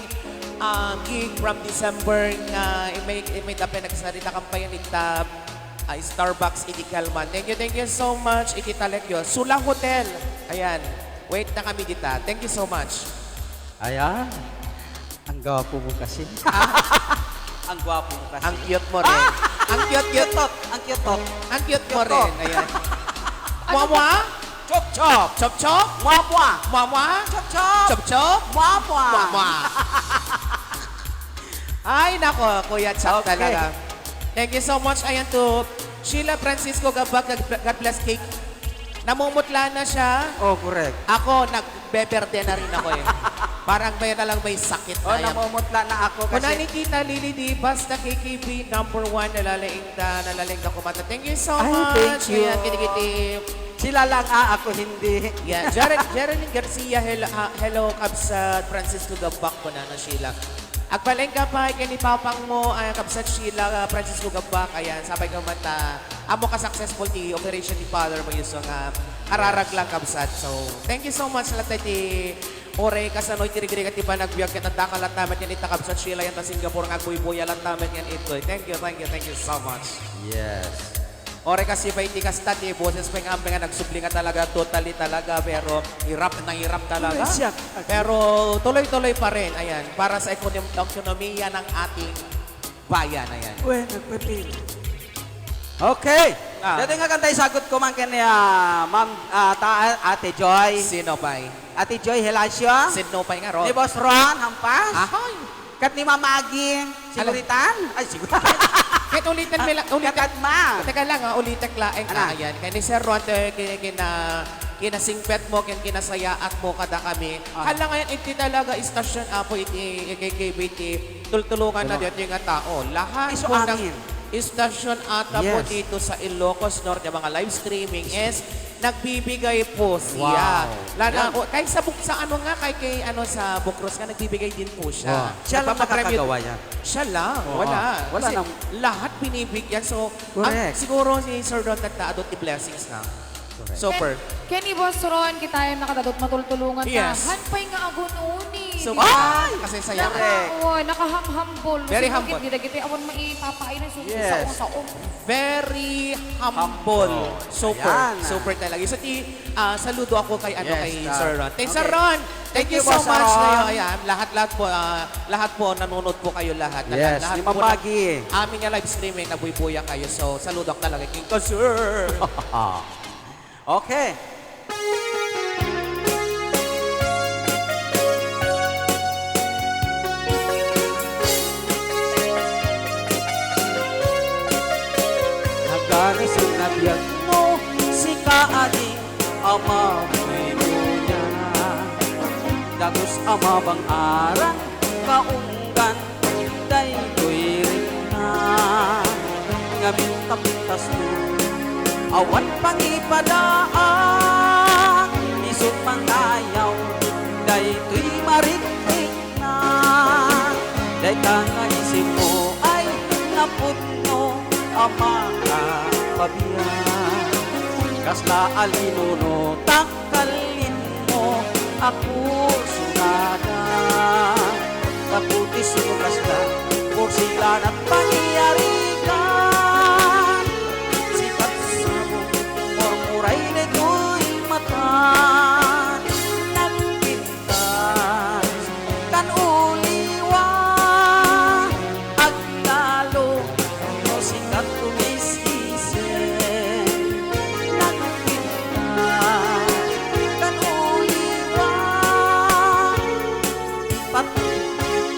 gig from December nga may tapay nagsarita kampayan ita Starbucks iti Kalman. Thank you so much iti Talek yun. Sula Hotel. Ayan. Wait na kami dita. Thank you so much. Ayan. Ang gwapo mo kasi. Ang gwapo mo kasi. Ang cute mo rin. Ang cute. Ang cute tot. Ang cute mo rin. Ayan. Mwa-mwa? Chop chop. Chop-chop? Mwapwa. Mwa-mwa? Chop chop. Chop-chop? Mwapwa. Mwa-mwa. Ay, nako. Kuya Chap Okay. talaga. Thank you so much. Ayan to Sheila Francisco Gabag. God bless cake. Namumutla na siya. Oh, correct. Ako, nagbeberde na rin ako eh. Parang may na lang may sakit Oh, na yan. namumutla na ako Kuna kasi. ni Tita Lily Dipas na KKB number 1 nalalaing na kumanta. Thank you so Ay, much. thank you. Ayan, kinikiti. Sila lang ako hindi. Yan, Jerilyn Garcia, hello Kabsat Francisco Gabak po na Sheila. Agpaling ka pa, kay ni Papang mo, Kabsat Sheila, Francisco Gabak, ayan, sabay ka mata, amo ka successful ti operation ni Father mo yung kararag lang Kabsat. So, thank you so much lahat ti Ore, kasanoy tirigiri ka ti ba nagbiyak kita dakalat namin yan ita Kabsat Sheila yan ta Singapore nga buy-buya lang namin yan ito. Thank you so much. Yes. Ore kasi pa iti kastat eh, boses pa nga nga nagsubli nga talaga, totally talaga, pero hirap talaga. Pero tuloy-tuloy pa rin, ayan, para sa ekonomiya ng ating bayan, ayan. Uy, nagpipil. Okay. Dito nga kantay sagot ko man kanya Ma'am Ate Joy. Sino pa Ate Joy Helasio. Sino pa nga, Ron? Ni Boss Ron Hampas. Ahoy! Kat ni Mama Agi. Siguritan. Ay, siguritan. Kahit ulitin, Katad ma. Teka lang ulitin klaeng Ano? ayan. Kaya ni Sir Ron, kinasingpet mo, kinasayaat mo kada kami. Hala ngayon, iti talaga istasyon apo iti KKBT, tultulungan na dito yung tao. Lahat Iso po ng amin. istasyon ata po Yes. dito sa Ilocos Norte, mga live streaming is nagbibigay po siya. Kahit sa ano nga, kay sa Bukros nga, nagbibigay din po siya. Wow. Siya lang Nagpapapremyo- nakakagawa yan. Siya lang, Oo. wala. Wala Kasi nang- lahat binibigyan. So, Correct. siguro si Sir Don nagtaadot ni blessings na. Super. Kenny Boss Ron, kita yung nakadadot matultulungan Yes. na. Hanpay nga ako noon eh. So, Di ba? kasi saya. Nakaham-hambol. Very humble. Gita-gita, awan maipapain na Yes. sa Very humble. Super. Ayan. Super talaga. So, saludo ako kay, Yes, kay Sir Ron. Thank okay. Sir Ron. Thank you so Boss much. Ron. Ayan, lahat po, nanonood po kayo lahat. Yes, Lahat ni po Ma'am Maggie. Amin nga live streaming, nagbubuya kayo. So, saludo ako talaga kay Sir. Okay. Nagani sa nabiyag mo Dagus ama bang arang kaunggan daytoy rin na ngamin taptas mo awan pangipadaan isut mangayaw daytoy marikrik na day nga isip mo ay napudno ama ka pabiyan kasla alinuno takalin mo ako sunada kaputis mo kasla porsilan at pangyayari ka sikat sa mo murmuray nito'y mata nagpintas kan uliwa agtalo no sikat tumisisen nagpintas kan uliwa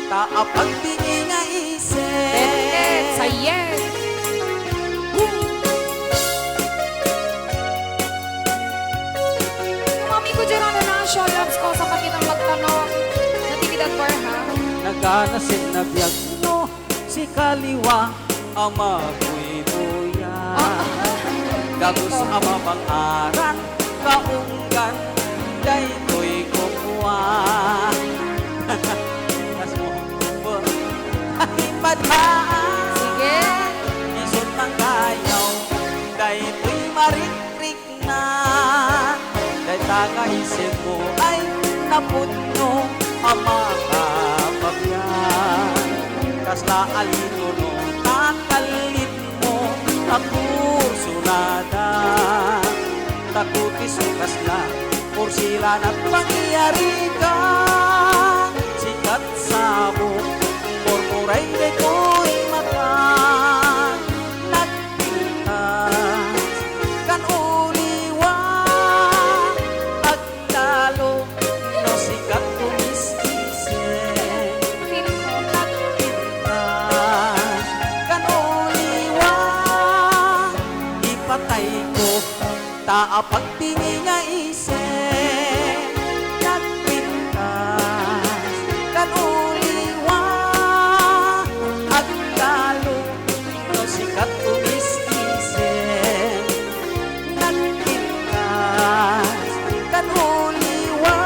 taapag bingi nga isen Sayet. Mami ko dyan na show loves ko sa pakitang magtanong. Natividad bar ha? naganasin na biyag no si kaliwa ama ko'y buya gagus ama bang aran kaunggan daytoy kukuha kas mo ipadhaan Sige. isot ng kayaw daytoy marikrik na day tanga isip mo ay napudno ama ka pagyan kasla alino takalit mo takursunada takutis mo kasla porsilan at pangyayari ka sikat sa mo murmuray nito'y mata nagpintas kan uliwa agtalo no sikat tumisisen Feeling ko. pintas kan uliwa ipatay ko taapag tingi nga isen nagpintas kan uliwa agtalo no sikat tumisisen nagpintas kan uliwa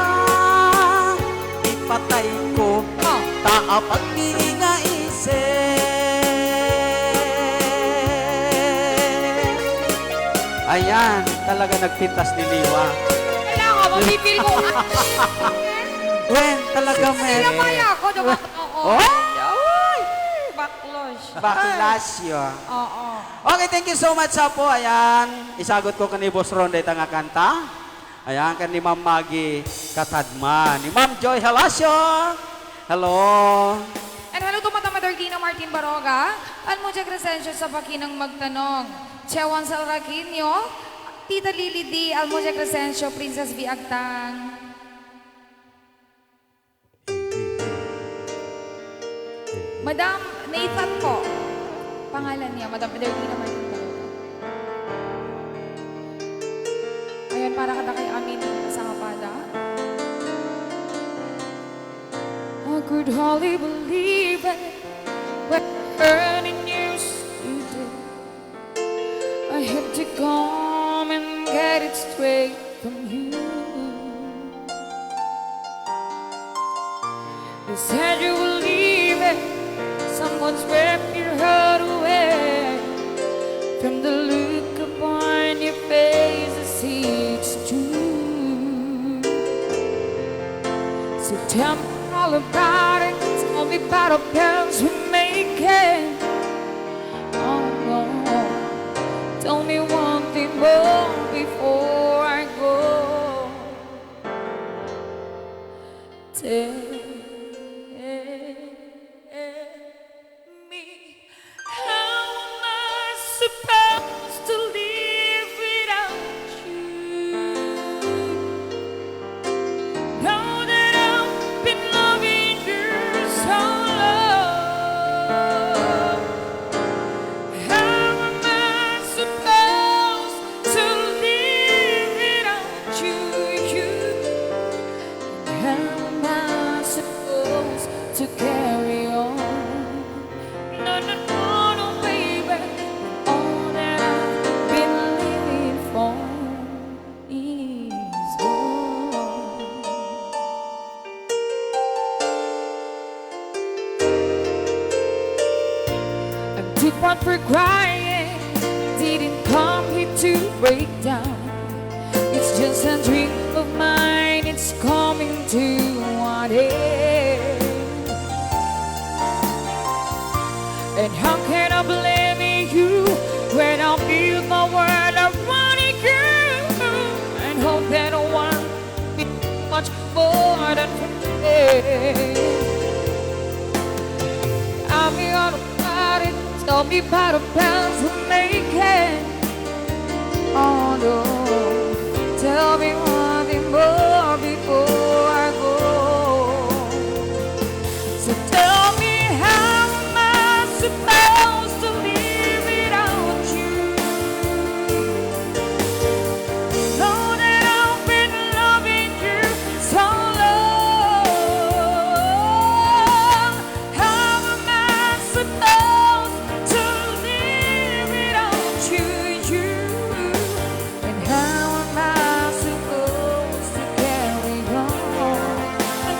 ipatay ko taapag tingi nga isen ayan talaga nagpintas ni Liwa Wala ka, mapipil ko. wen talaga men Sinamaya ako, diba? Oo. Oy! Backlash. Baklasyo. Oo. Okay, thank you so much sa po. Ayan, isagot ko kani Boss Ron dahil nga kanta. Ayan, kan ni Ma'am Maggie Katadma. Ni Ma'am Joy Halasyo. Hello. And hello to Mata Madardina Martin Baroga. At Mucha Crescencio sa pakinang magtanong. Chewan Salraquinio. Tita Lily D. Almoja Crescencio. Princess V. Agtang. Madam Nathan po. Pangalan niya, Madam Madardina Martin Baroga. Ayan, para kada kay Amin sa kapada. I could hardly believe it when earning news you did. I had to come and get it straight from you. You said you would leave it, someone's ripped your heart away. From the look upon your face, I see it's true. So tell me all about it. Tell me about our plans we're making. Oh no. Tell me one thing more before I go. Tell me, how am I supposed to live without you? Know that I've been loving you so long. what we're crying didn't come here to break down. It's just a dream of mine, it's coming to an end. And how can I blame you when I build my world around you and hope that one be much more than friends? I'm all about it, tell me about the plans we're making. Oh no, tell me one thing more before I go. So tell me, how am I supposed to live without you? Know that I've been loving you so long. How am I supposed to live without you? And how am I supposed to carry on?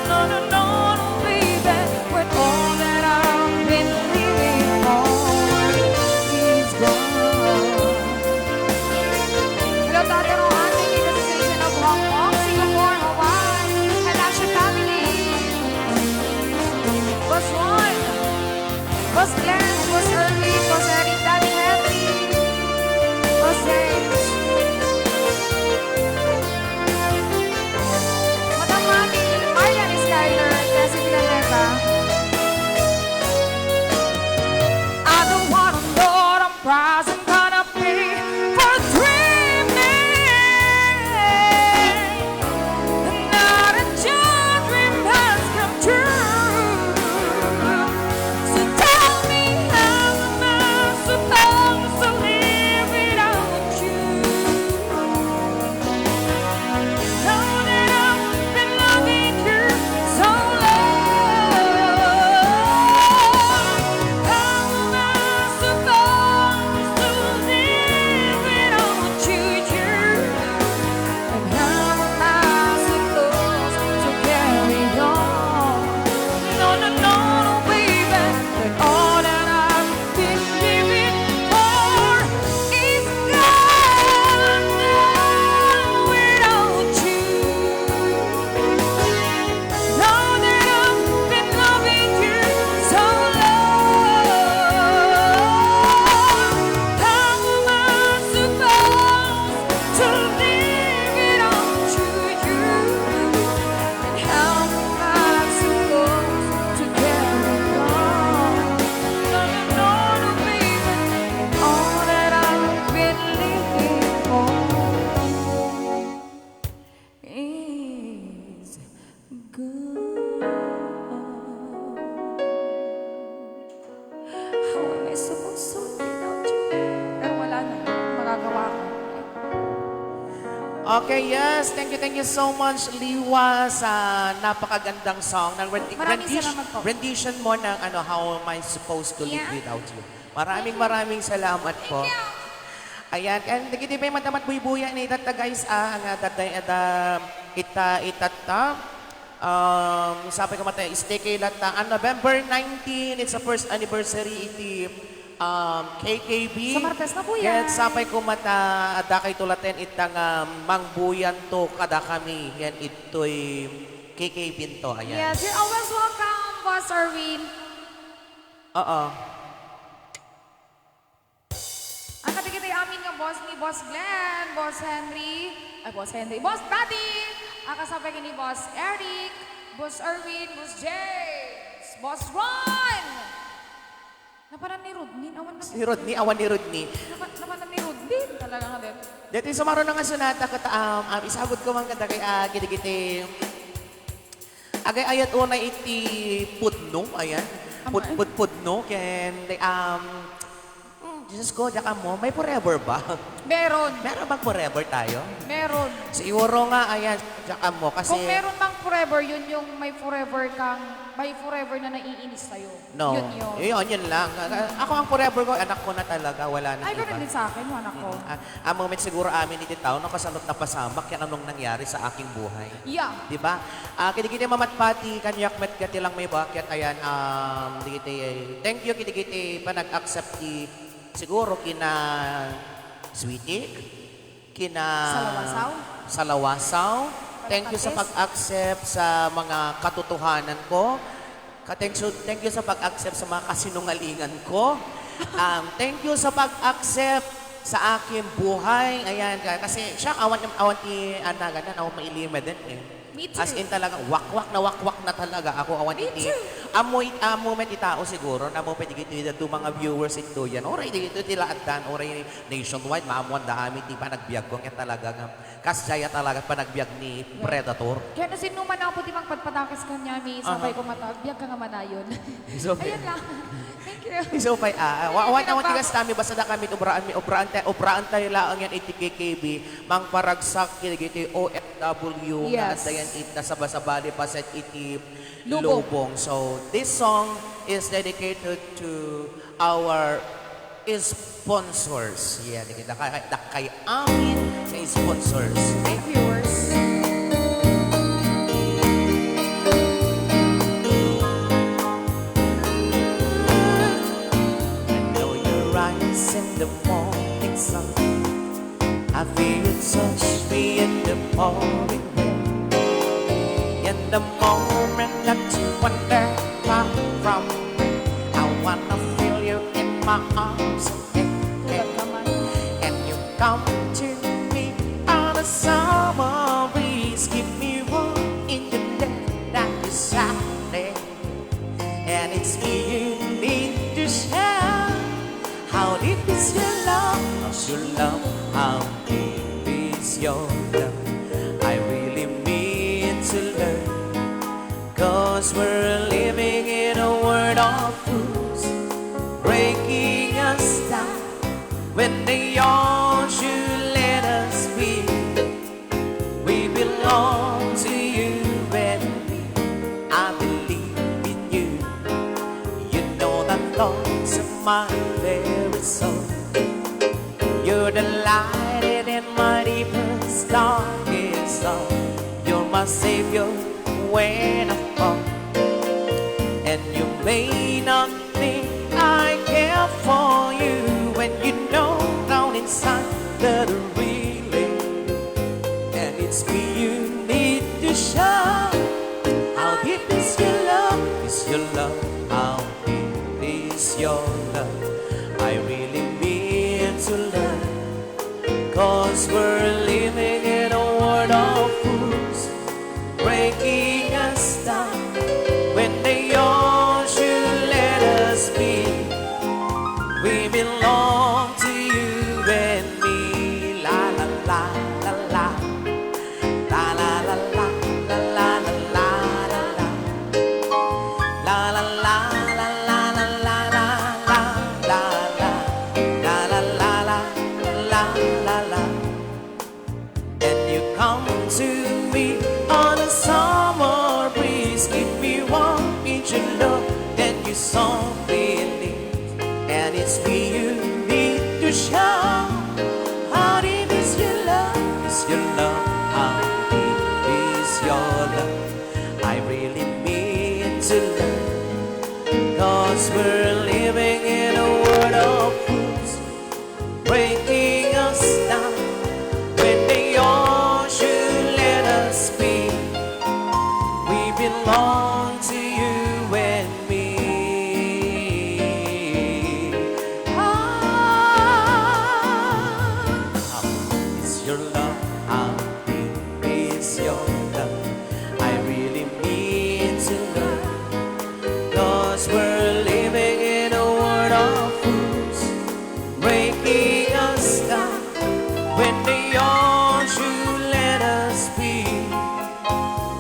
No, no, no, no, baby, when all that I've been living on is gone. Hello, Tati Rohan. Thank you to the station of Hong Kong, Singapore, Hawaii, and Asha family. Boss Ron, Boss Glenn, Boss Erwin, Boss Eric, Daddy Henry, Boss James. Madam Mami, Marian Skyler, Tessie Villanueva. I don't wanna know what I'm price I'm gonna pay for dreaming. Not a child dream has come true. So tell me, how am I supposed to live without you? Know that I've been loving you so long. How am I supposed to live without you? And how am I supposed to carry on? No, no, no, no, baby. But all that I've been living for is gone without you. Know that I've been loving you so long. How am I supposed to live without you? And how am I supposed to carry on? No, no, no, no, baby. All that I've been living for is gone. How am I supposed to live without you? Pero wala na, magagawa ko. Okay, yes. Thank you so much, Liwa, sa napakagandang song ng Maraming salamat po. rendition mo ng How Am I Supposed to Live Yeah. Without You. Maraming salamat po. Ayan, and nagiti ba matamat buy-buya ni itata guys, ang tatay itata. Sabi ko matay, stay kay lata. On November 19, it's the first anniversary iti KKB. Sa Martes na po yan. Yan, sapay ko mata, ada kay tulaten itang mangbuyan to kada kami. Yan, ito'y KKB to. Ayan. Yes, you're always welcome, Boss Erwin. Oo. Ang katigitay amin nga boss ni Boss Glenn, Boss Henry, Boss Daddy, ang kasabay ni Boss Eric, Boss Erwin, Boss James, Boss Ron. Napanan ni Rodney, awan na. Si Rodney, awan ni Rodney. Napanan ni Rodney, talaga nga din. Dito yung sumaro na nga sunata, isagod ko man kada kay gidigiti. Agay ayat una iti pudno, ayan. Pudno, ken, Jesus ko, dyan mo, may forever ba? Meron. Meron bang forever tayo? Meron. Siguro nga, ayan, dyan mo, kasi... Kung meron mang forever, yun yung may forever kang by forever na naiinis sa'yo. No. Yun. Yun lang. Ako ang forever ko, anak ko na talaga, wala na Ay, iba. ganun din sa akin, yung anak ko. Ang moment siguro amin ni Tao, nakasalot na pasamak, yan anong nangyari sa aking buhay. Yeah. Di ba? Kinikiti mamatpati, kanyak met kati lang may bakit. Ayan, thank you kinikiti pa nag-accept siguro kina Sweetie, kina Salawasaw. Salawasaw. Thank you sa pag-accept sa mga katotohanan ko. Thank you sa pag-accept sa mga kasinungalingan ko. Thank you sa pag-accept sa aking buhay. Ayan, kasi siya awan ti anagan na awan mailima din eh. Me too. As in talaga, wakwak na talaga ako awan Me iti. too. Moment itao siguro na mo pwede ito mga viewers ito yan. Oray dito tila addan, oray nationwide, maamuan da amin ti panagbiag ko. Kaya talaga nga, kasjaya talaga panagbiag ni Predator. Kaya na sinuman ako di magpadpadakas kanya, may sabay ko matag. Biyag ka nga manayon. So, Ayan lang. Thank you. So, wawan tigas kami, basta na kami, obraan tayo lang yan, iti KKB, mang paragsak, iti OFW, na Yes. dayan ita sa basabali pa sa iti Lubong. Lubong. So, this song is dedicated to our sponsors. Yeah, kay amin na sponsors. Thank you. Viewers. I know your eyes in the morning sun. I feel you touch me in the pouring rain. In the moment that you wander far from me, I wanna feel you in my arms again. Tulad ka man. And you come to me on a summer breeze. Give me warm in the day that you Saturday. And it's me you need to share. How deep is your love? How's your love? How deep is your love? I really mean to learn. Cause we're living in a world of fools, breaking us down when they all should let us be. We belong to you and me. I believe in you. You know that love's in my very soul. You're the light in my deepest, darkest soul. You're my savior when I fall. And you may not think I care for you when you know down inside that I really. And it's me you need to show. How deep is your love? Is your love? How deep is your love? I really mean to learn. Cause we're living in a world of fools, breaking us down when they all should let us be. We belong to you and me. La la la la la. La la la la la la la la la la. La la la la la la la la la la la. La la la la la la la. And you come to me on a summer breeze. Give me warm in your love, then you softly leave. And it's me you need to show. How deep is your love? Is your love? How deep is your love? I really mean to learn. Cause we're living in a world of fools, breaking us down when they all should let us be. We belong to you and me. How is your love? How deep is your love? I really mean to learn. Cause we're living in a world of fools, breaking us down when they all should let us be.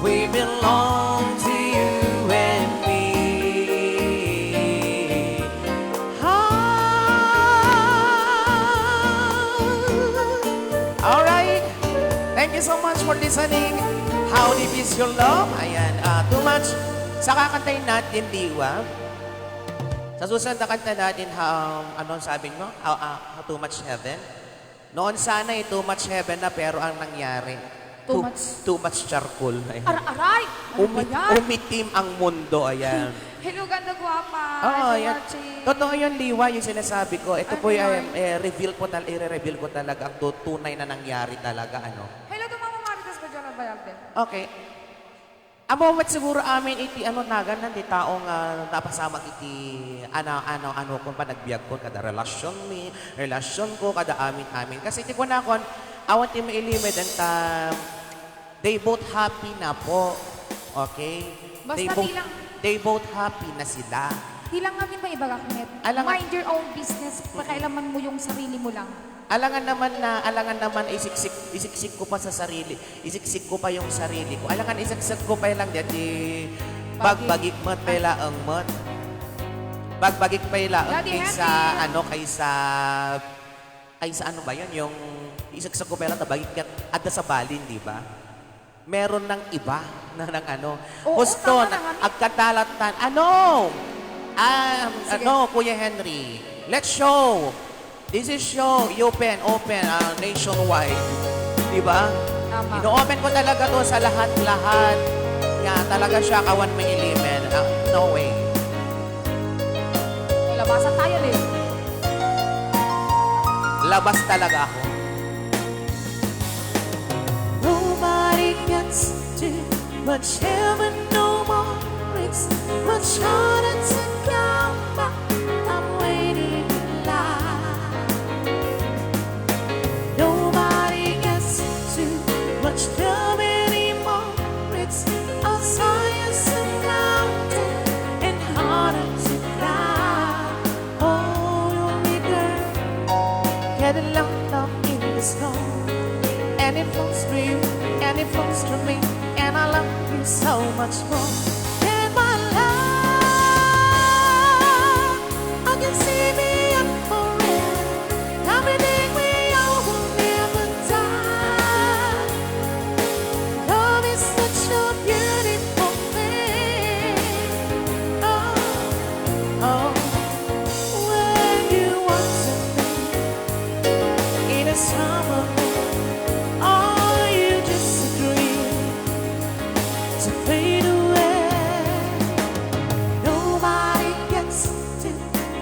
We belong to you and me. Alright, thank you so much for listening. How deep is your love? Ayan, too much Sa kakantayin natin, Liwa, sa susunod na kanta natin, ano sabi mo? How Too Much Heaven? Noon sana too much heaven na, pero ang nangyari, too much charcoal. Ayan. Aray! Ano ba yan? Umitim ang mundo, ayan. Hello, ganda guwapa. Oo, If you're yan. watching. Totoo yun, Liwa, yung sinasabi ko. Ito Ay, po Lord. i-reveal ko talaga ang tunay na nangyari talaga, ano. Hello to Mama Maritas ko dyan bayagde. Okay. Amo mat siguro amin iti ano nagan nan di taong napasama iti ano kung pa nagbiag ko kada relasyon ko kada amin kasi iti ko na kon awan ti mailimed and they both happy na po. Okay? Basta they both happy na sila. Hilang namin ba ibagakmet? Alangan- Mind your own business. Pakailaman mo yung sarili mo lang. Alangan naman isiksik ko pa sa sarili. Isiksik ko pa yung sarili ko. Alangan isiksik ko pa lang di bagbagik mat pela ang mat. Bagbagik pela ang Daddy kaysa Henry. kaysa ano ba yun? Yung isiksik ko pa lang tabagik kat adda sa balin, di ba? Meron ng iba na ng ano. Oo, Gusto tama na na, honey. agkatalatan. Kuya Henry. Let's show. This is show open nationwide. Di ba? Tama. Ino-open ko talaga to sa lahat-lahat. Nga talaga siya kawan may ilimen. No way. Labasan tayo, Lil. Labas talaga ako. Nobody gets too much heaven no more. It's much harder to come back. I'm waiting in line. Nobody gets too much love anymore. It's as high as a mountain and harder to climb. Oh, you only girl getting locked up in the snow. And it flows through you, and it flows through me, and I love you so much more. And my love, I can see me up forever. Everything we owe will never die. Love is such a beautiful thing. Oh, when you want something in a summer. Are you just a dream to fade away? Nobody gets too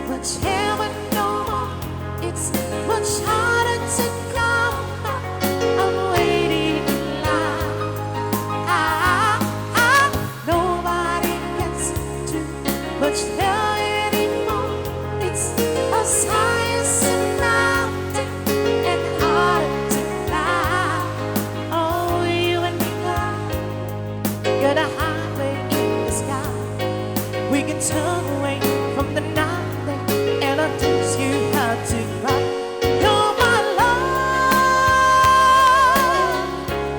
much heaven no more. It's much harder to come back. I'm waiting in line. Nobody gets too much love anymore. It's as high as a mountain and harder to climb. Oh, you and me, girl, got a highway in the sky. We can turn away from the night and I'll teach you how to cry. You're my love.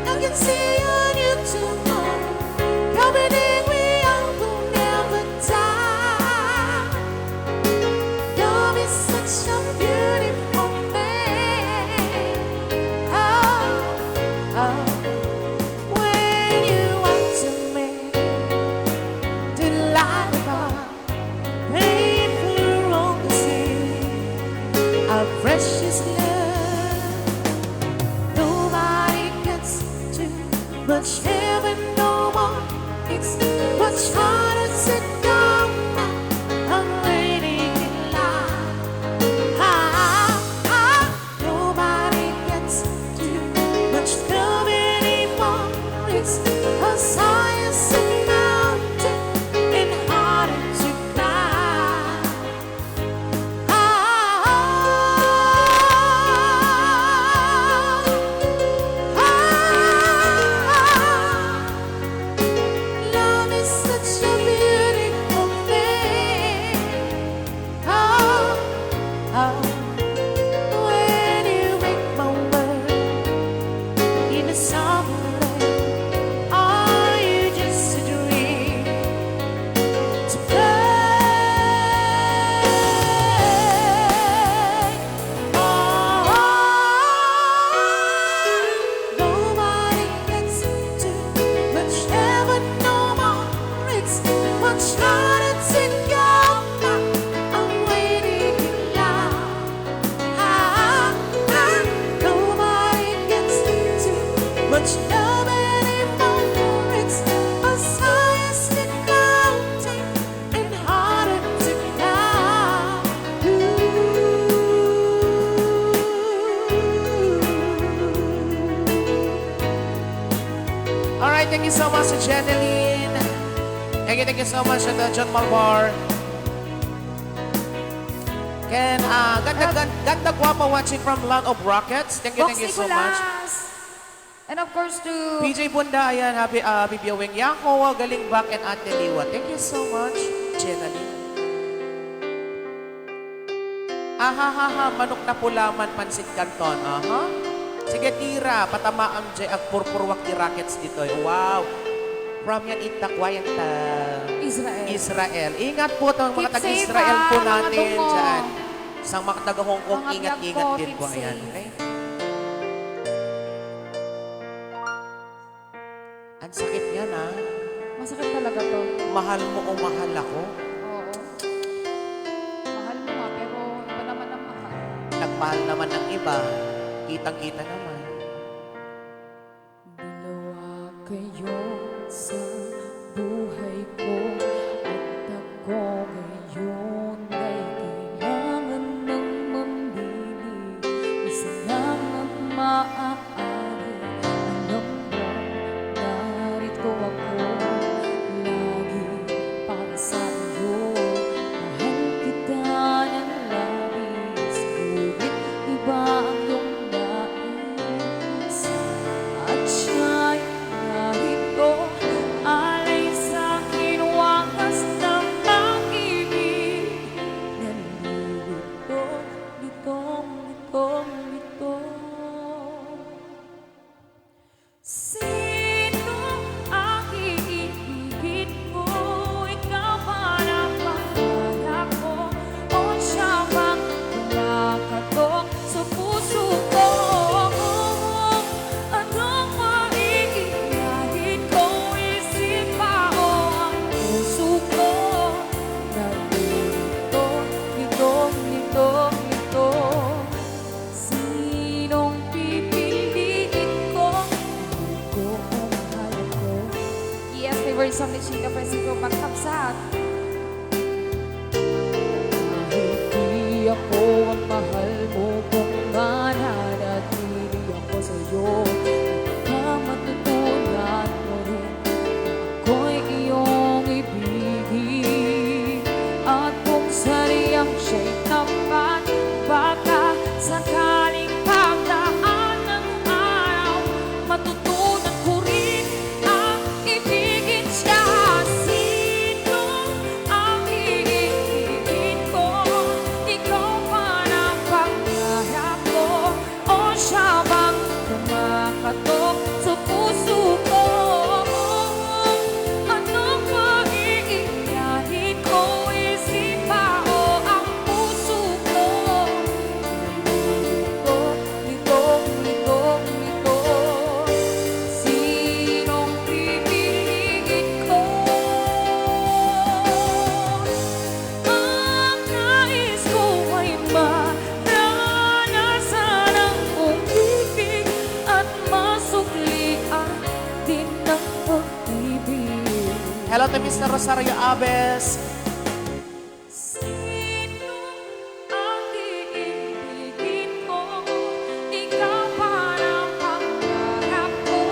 I can see on you tomorrow. Everything we are will never die. Love is such a beautiful thing. Oh, when you want to make the light of our painful wrong to see our precious love. Nobody gets too much heaven no more. It's much harder to come back. I'm waiting in line. Nobody gets too much love anymore. It's as high as a mountain and harder to climb. Love is such a beautiful thing. When you make my world in a summer rain, are you just a dream to play? Nobody gets too much heaven no more. It's But nobody more it's a science and counting and harder to count. Alright, thank you so much, Jeneline. Thank you so much, John Malvar. Ken, ganda guwapa watching from Land of Rockets. Thank you Box so much. Nicolas. And of course to PJ Bunda, ayan, happy viewing. Yako, Galing Back, and Ate Liwa. Thank you so much, Jeneline. Ahahaha, manok na pulaman, pansit canton. Aha. Sige, tira, patamaan dyan ang purpurwak ni Rockets dito. Wow. From yan itakwayan ta. Israel. Israel. Ingat po itong mga Keep taga-Israel safe, po ha, mga natin dungo. dyan. Sa mga taga-Hong Kong, Mga ingat-ingat vlog ko, din keep po. Ayan, safe. okay? Ang sakit yan, ha? Masakit talaga to. Mahal mo o mahal ako? Oo. Mahal mo nga, pero iba naman ang mahal. Nagmahal naman ng iba. Kitang-kita naman. Dalawa kayo sa buhay ko at ako ngayon ay kailangan ng mamili. Isa lang ang maaari. Alam mo, narito ako lagi para sa iyo. Mahal kita ng labis, ngunit iba ang iyong nais. At siya'y narito, alay sa akin wakas ng pag-ibig. Nalilito, litong, litong, litong. Sino ang iibigin ko? Ikaw ba na pangarap ko? O siya bang kumakatok sa puso ko? Anong maiiyahin ko? Isip pa o ang puso ko? Nalilito, litong, litong, litong. Sinong pipiliin ko? Mahal ko o mahal ko? Yes, favorite song ni Chika Francisco Pagkapsat. Kahit di ako ang mahal mo, kung mananatili ako sa'yo, baka matutunan mo rin na ako'y iyong ibigin. At kung sariyang siya'y tapat, baka sakaling pagdaan ng araw, matutunan ko rin ang ibigin siya. Sino ang iibigin ko? Ikaw ba na pangarap ko? O siya bang kumakatok sa puso ko? Anong maiiyahin ko? Isip pa o ang puso ko? Lito, litong, lito. Sinong pipiliin ko? Ang nais ko ay maranasan ang pag-ibig at masuklian din ng pag-ibig. Hello to Mr. Rosario Aves. Sino ang iibigin ko? Ikaw ba na pangarap ko?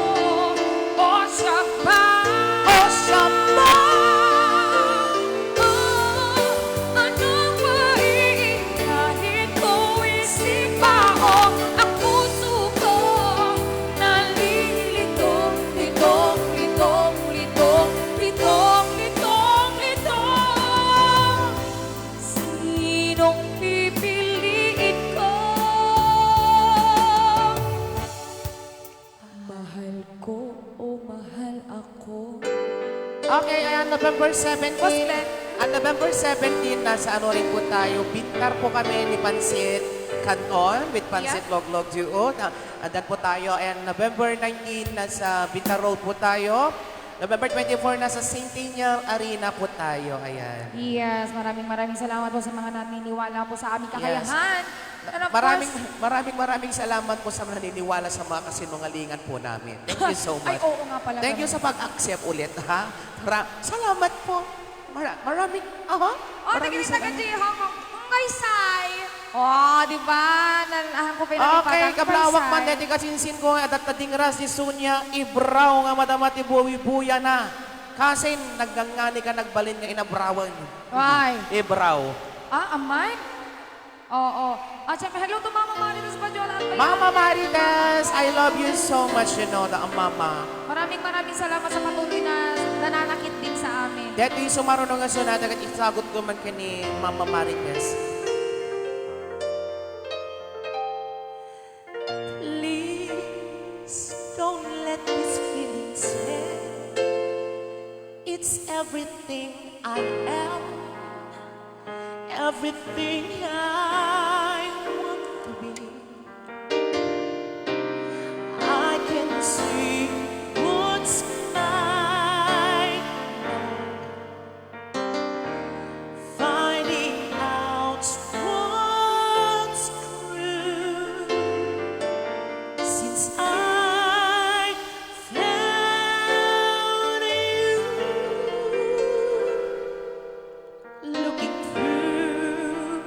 O siya ba? O siya ba? Anong maiiyahin ko? Isip pa o ang puso ko? Nalilito, litong, litong, litong, litong, litong, litong. Sinong pipiliin ko? Mahal ko o mahal ako? Okay, ayan, November 17. At November 17, nasa ano rin po tayo. Bintar po kami ni Pansit Canton with Pansit Loglog Duo. Andan po tayo. And November 19, nasa Bintar Road po tayo. November 24, nasa Centennial Arena po tayo. Ayan. Yes, maraming salamat po sa mga naniniwala po sa aming kakayahan. And of maraming salamat po sa naniniwala sa mga kasinungalingan po namin. Thank you so much. Ay, oo nga pala. Thank you sa pag-accept ulit, ha? Salamat po. Maraming Tingin sa kanya yung ngay say. Di ba? Nanahan ko pa yung Okay, kablawak man deti kasinsin ko at tating ras ni Sunya, ibraw nga madamati buwi-buya na. Kasi naggangani ka nagbalin nga inabrawan. Why? Ibraw. Amay? Oo. At syempre, hello to Mama Marites Badyola. Mama Marites, I love you so much, you know, the mama. Maraming salamat sa patuloy na nananakit din sa amin. Dito yung sumarunong nga sunata at isagot ko man kini Mama Marites. Please don't let these feelings end. It's everything I am, everything I want to be. I can see what's mine now, finding out what's true. Since I found you, looking through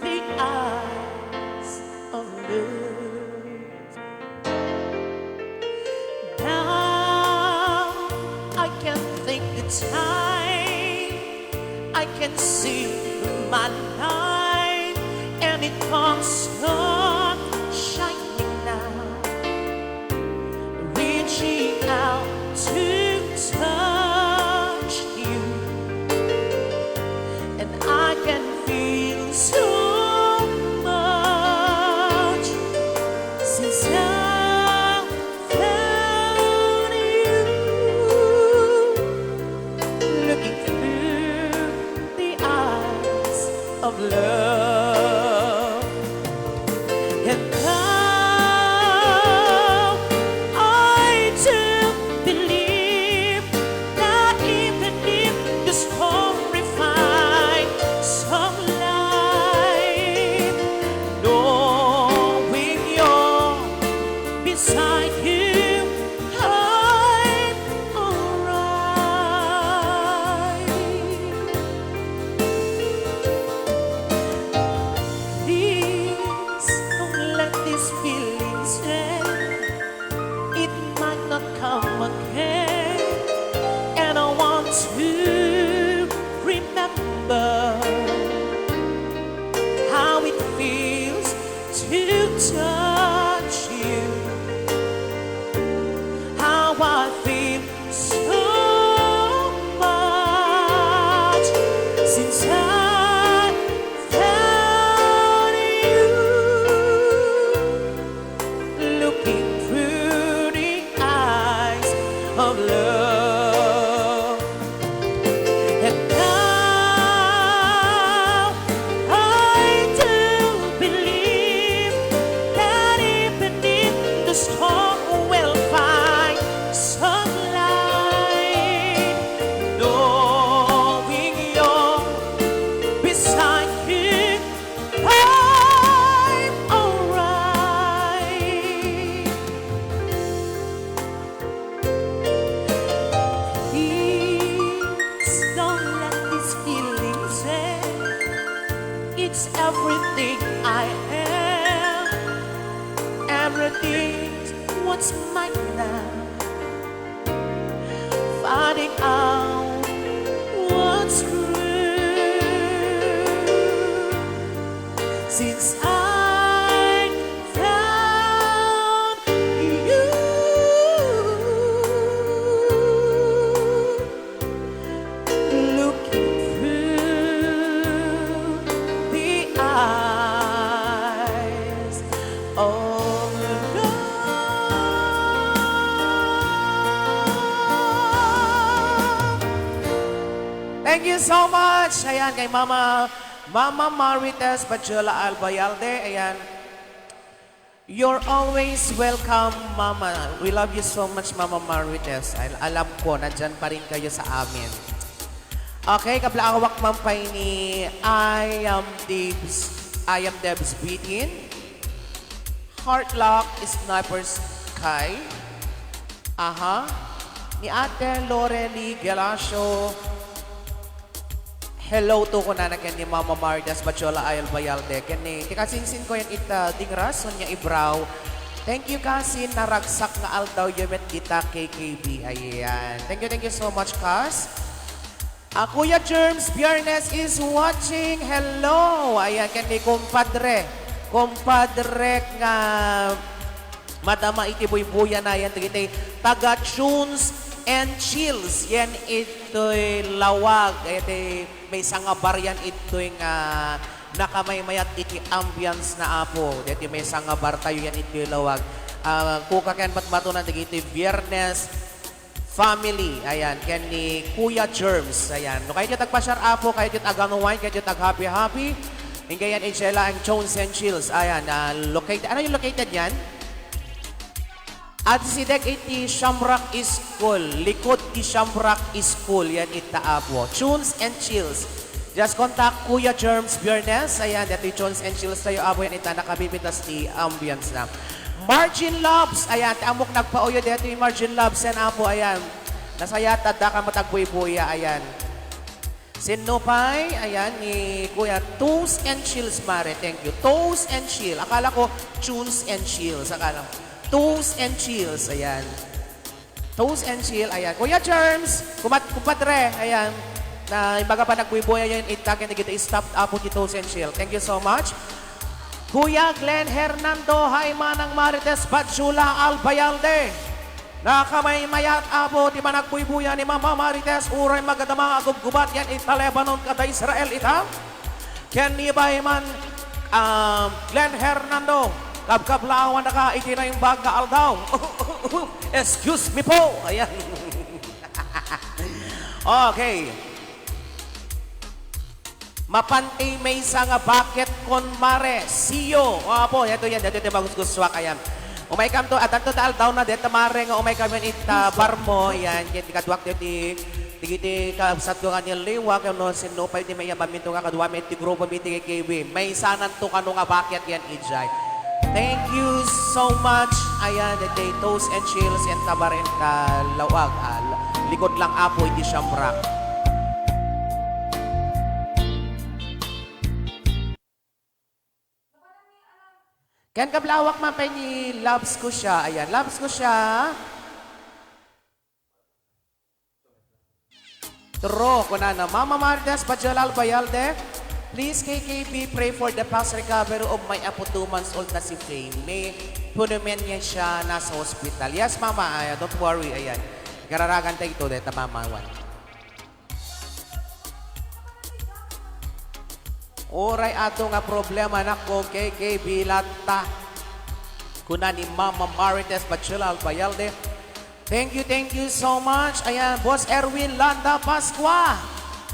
the eyes of love. Now I can think the time, I can see my light, and it comes on shining now, reaching out to touch you, and I can feel so much since I found you, looking through the eyes of love. And now I do believe that even if the story find some light, knowing you're beside you, I'm alright. Please don't let these feelings end. It might not come again, and I want to remember how it feels to touch you, how I feel so much since I found you, looking through the eyes of love. And now I do believe that even if the storm will find some light, knowing you're beside you, I'm alright. Please don't let these feelings end. It's everything I am, everything's what's mine now, finding out what's true. Since I found you, looking through the eyes of love. Thank you so much. Ayan, kay Mama Marites Badyola Albayalde. Ayan. You're always welcome, Mama. We love you so much, Mama Marites. Alam ko, nandyan pa rin kayo sa amin. Okay, kabla awak mampay ni I am Debs Bitin. Heartlock, Sniper Sky. Aha. Ni Ate Lorely Galacio. Hello to ko na ni Mama Mardas Bachola Ayal Bayalde. Kani, kasinsin ko yan ita dingras, Sonia Ibraw. Thank you kasin, naragsak na aldaw yumet kita KKB. Ayan. Thank you so much, Kas. Kuya Germs Biernes is watching. Hello. Ayan, kani kumpadre. Kumpadre nga madama itibuy-buya na yan. Taga Tunes and Chills. Yan ito'y lawag. Ito'y may sangabar yan ito'y nga nakamaymayat iti ambience na apo. Dito may sangabar tayo yan ito'y lawag. Kuka ken patmatunan ito'y Biernes family. Ayan, ken ni Kuya Germs. Ayan. No, kayo tagpasyar apo, kayo agano wine, kayo tag happy-happy. Hingayan Angela ang Jones and Chills. Ayan, located. Ano yung located yan? At si Dek iti Shamrock School. Likod ti Shamrock School. Yan itaapo. Tunes and Chills. Just contact Kuya Germs Biernes. Ayan, dito Tunes and Chills tayo. Abo yan ita nakabibitas ti ambience na. Margin Loves. Ayan, amok nagpauyo dito yung Margin Loves. Yan apo, ayan. Nasayata da ka matagbuy-buya. Ayan. Sinupay, ayan, ni Kuya Toes and Chills, Mare. Thank you. Toes and Chill. Akala ko Tunes and Chills. Akala ko. Toes and Chills, ayan. Toes and Chill, ayan. Kuya Germs, kumpadre, ayan. Na ibaga pa nagbuibuya yun, itakin na kita stopped up with Toes and Chill. Thank you so much. Kuya Glenn Hernando, hi manang Marites Batsula Albayalde. Nakamay mayat abo, di ba nagbuibuya ni Mama Marites, uray magadama agubgubat yan ita Lebanon kada Israel ita. Ken ni man Glenn Hernando, kabkablawan na ka, iti na yung bag ka aldaw. Excuse me po. Ayan. Okay. Mapantay may nga bucket kon mare. Siyo. O po, ito yan. Ito magusguswa kayan. Umay kam to, atanto ta aldaw na dito mare nga umay kami ita bar mo. Yan, yan, kadwak dito Tigiti kabsat ko kanil liwa kaya no sinupay di may yabaminto nga kadwa may ti grupo may ti KKB. May sanan to kano nga bucket yan ijay. Thank you so much. Ayan, the Toes and Chills and tabarin ka lawag. Likod lang apo, hindi siyambrak. Ken kablawak man pa ni Loves ko siya. Ayan, Loves ko siya. Turo ko na Mama Mardes, Pajalal Bayalde. Please, KKB, pray for the fast recovery of my apo 2 months old na si Faye. May pneumonia siya nasa hospital. Yes, Mama, don't worry. Ayan. Gararagan tayo ito, dito, Mama. Oray ato nga problema na ko, KKB, lata. Kuna ni Mama Marites Bachelal Bayalde. Thank you so much. Ayan, Boss Erwin Landa Pasqua.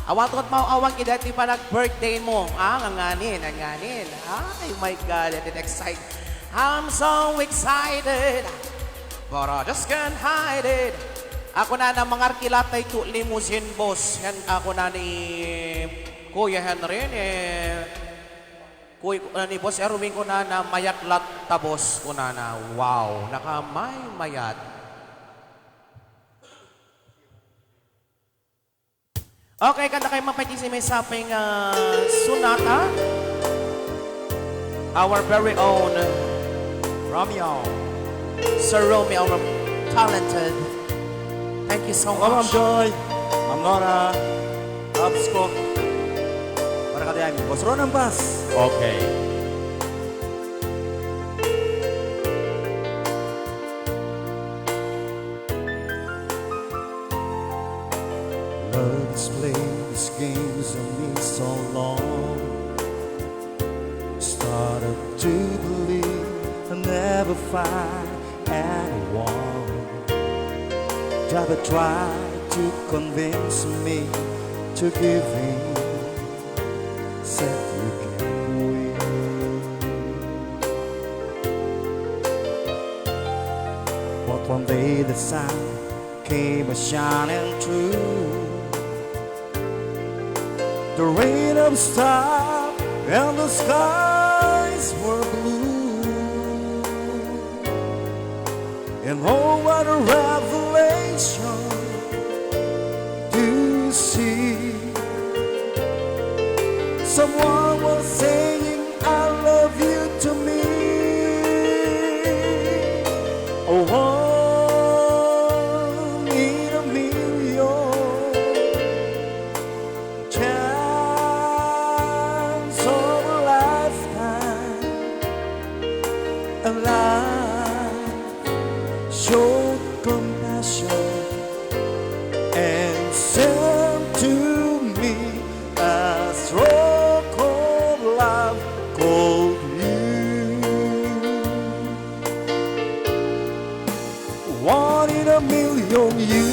Awang tukot awang kidati pa nag-birthday mo. Nganganin. Ay, my God, I'm excited. I'm so excited, but I just can't hide it. Ako na ng mga arkilatay to limousine, boss. Yan ako na ni Kuya Henry, Kuya ni Boss Erwin ko na mayat latta, boss ko na. Wow, nakamay mayat. Okay, kanta kayo mapatisi may saping Sunata. Our very own Romeo. Sir Romeo, our talented. Thank you so Hello, much. Ma'am Joy. Ma'am Nora. Loves ko. Para ka diyan, Boss Ron ang bus. Okay. Love has played these games on me so long. Started to believe I'll never find anyone. Never tried to convince me to give in. Said you can win. But one day the sun came a shining through. The rain of stopped and the skies were blue. And oh, what a revelation to see. Someone was saying, I love you to me. Oh, one in a million chance of a lifetime. And life showed compassion and sent to me a stroke of love called you. One in a million you.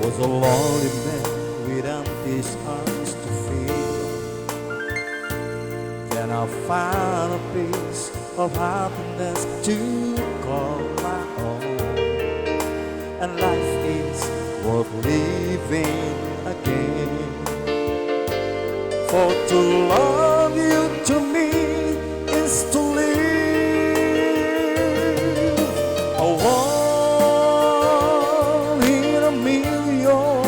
Was a lonely man without his arms to feel. Then I found a piece of happiness to call my own. And life is worth living again. For to love you to me is to live. A one in a million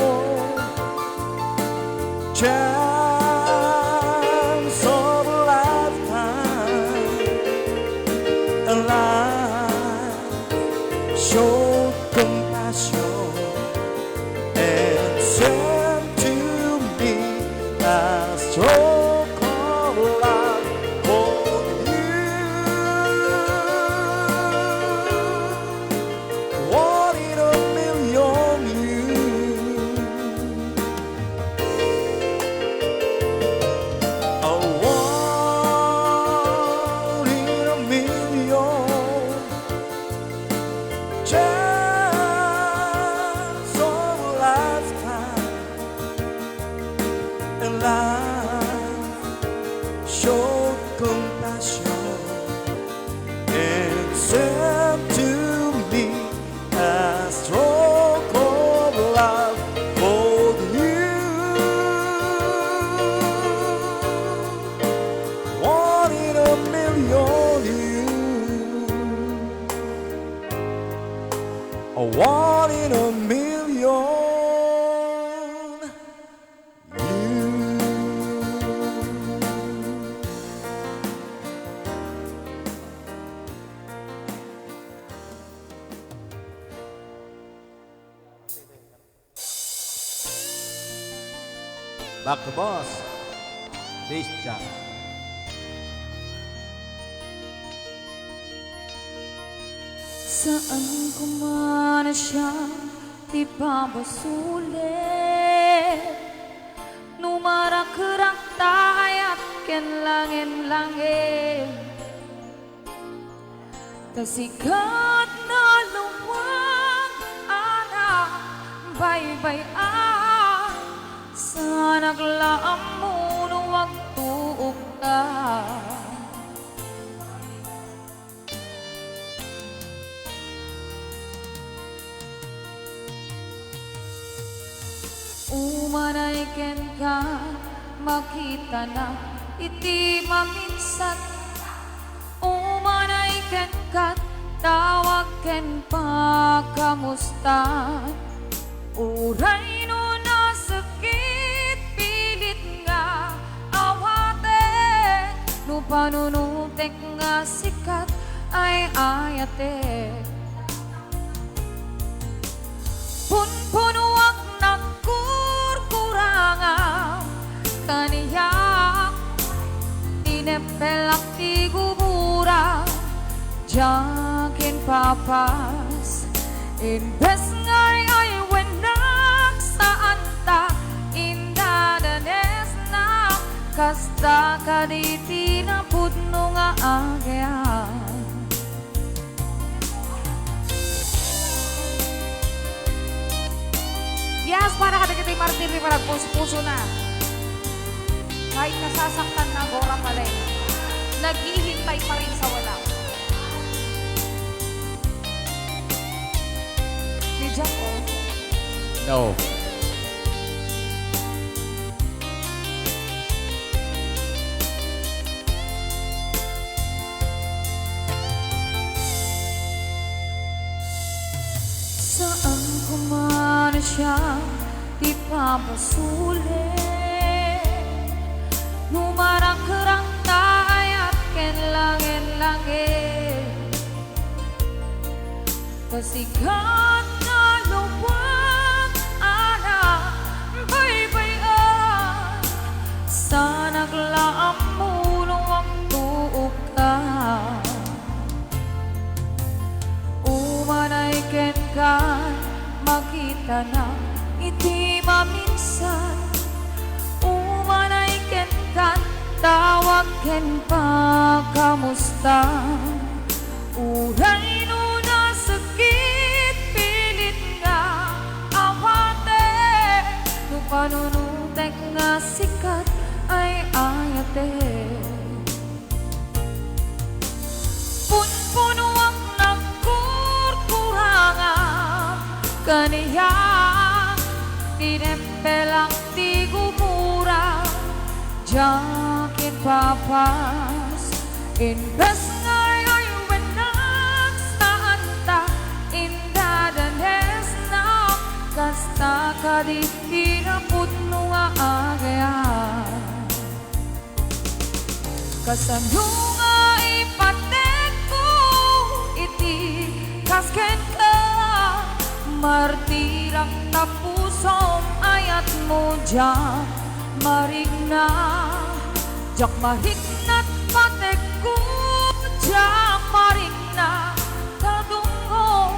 chance of a lifetime. And life showed compassion and sent to me a stroke of love for you. One in a million you. A one in a million chance of a lifetime. And life showed compassion and sent to me a stroke of love for you. One in a million you. A one in a million you. Back to boss. Bass jam. Saan ko man siya ipabasulit, numarak-rak tayat ken langin-langin. Tasikat na luwag anak baybay-an, sa naglaam mo nuwag tuog ka. Umanay ken ka makita na iti maminsan. Umanay ken ka tawag ken pakamusta. Uray no nasakit pilit nga awate, no panunutek nga sikat ay ayate. Punpunuak nagkurkurangan kaniyak, tinepelak ti gubura, jakin papas. Imbes ngay ay wenak saan ta indadanes na, kasta kaditi na pudno nga agyan. Yes, para kati Martin Rivera, puso na. Kahit nasasaktan na Gora pa rin, naghihintay pa rin sa wala. Ni Jack, oh. No. siyang di pabasulit. Numarang-kerang tayo ken langit-langit. Kasikat na luwag ana baybayan sa naglaang mulong ang tuog ka. Umanay ken kan makita na iti maminsan. Umanay ken kan tawag ken pakamusta. Uray no nasakit pilit nga awate. No panunutek nga sikat ay ayate. Punpuno ang nagkurkurangan kaniya. Tinempelang ti gumura jakin papas. Invest ngayon wenak sa anta indadanes na kasta ka di tinaput no nga agayan. Kasano nga ipatek ko iti kasken ka. Martirang tapusom ayat mo dyan marigna. Jak marignat patek ko dyan marigna. Kadungo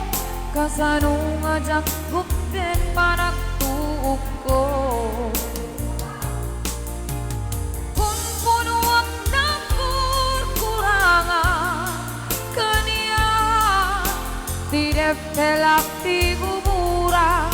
kasano nga jak bukten panagtuog ko. Punpuno ang nagkurkurangan kaniya. Tinepelak ti gumura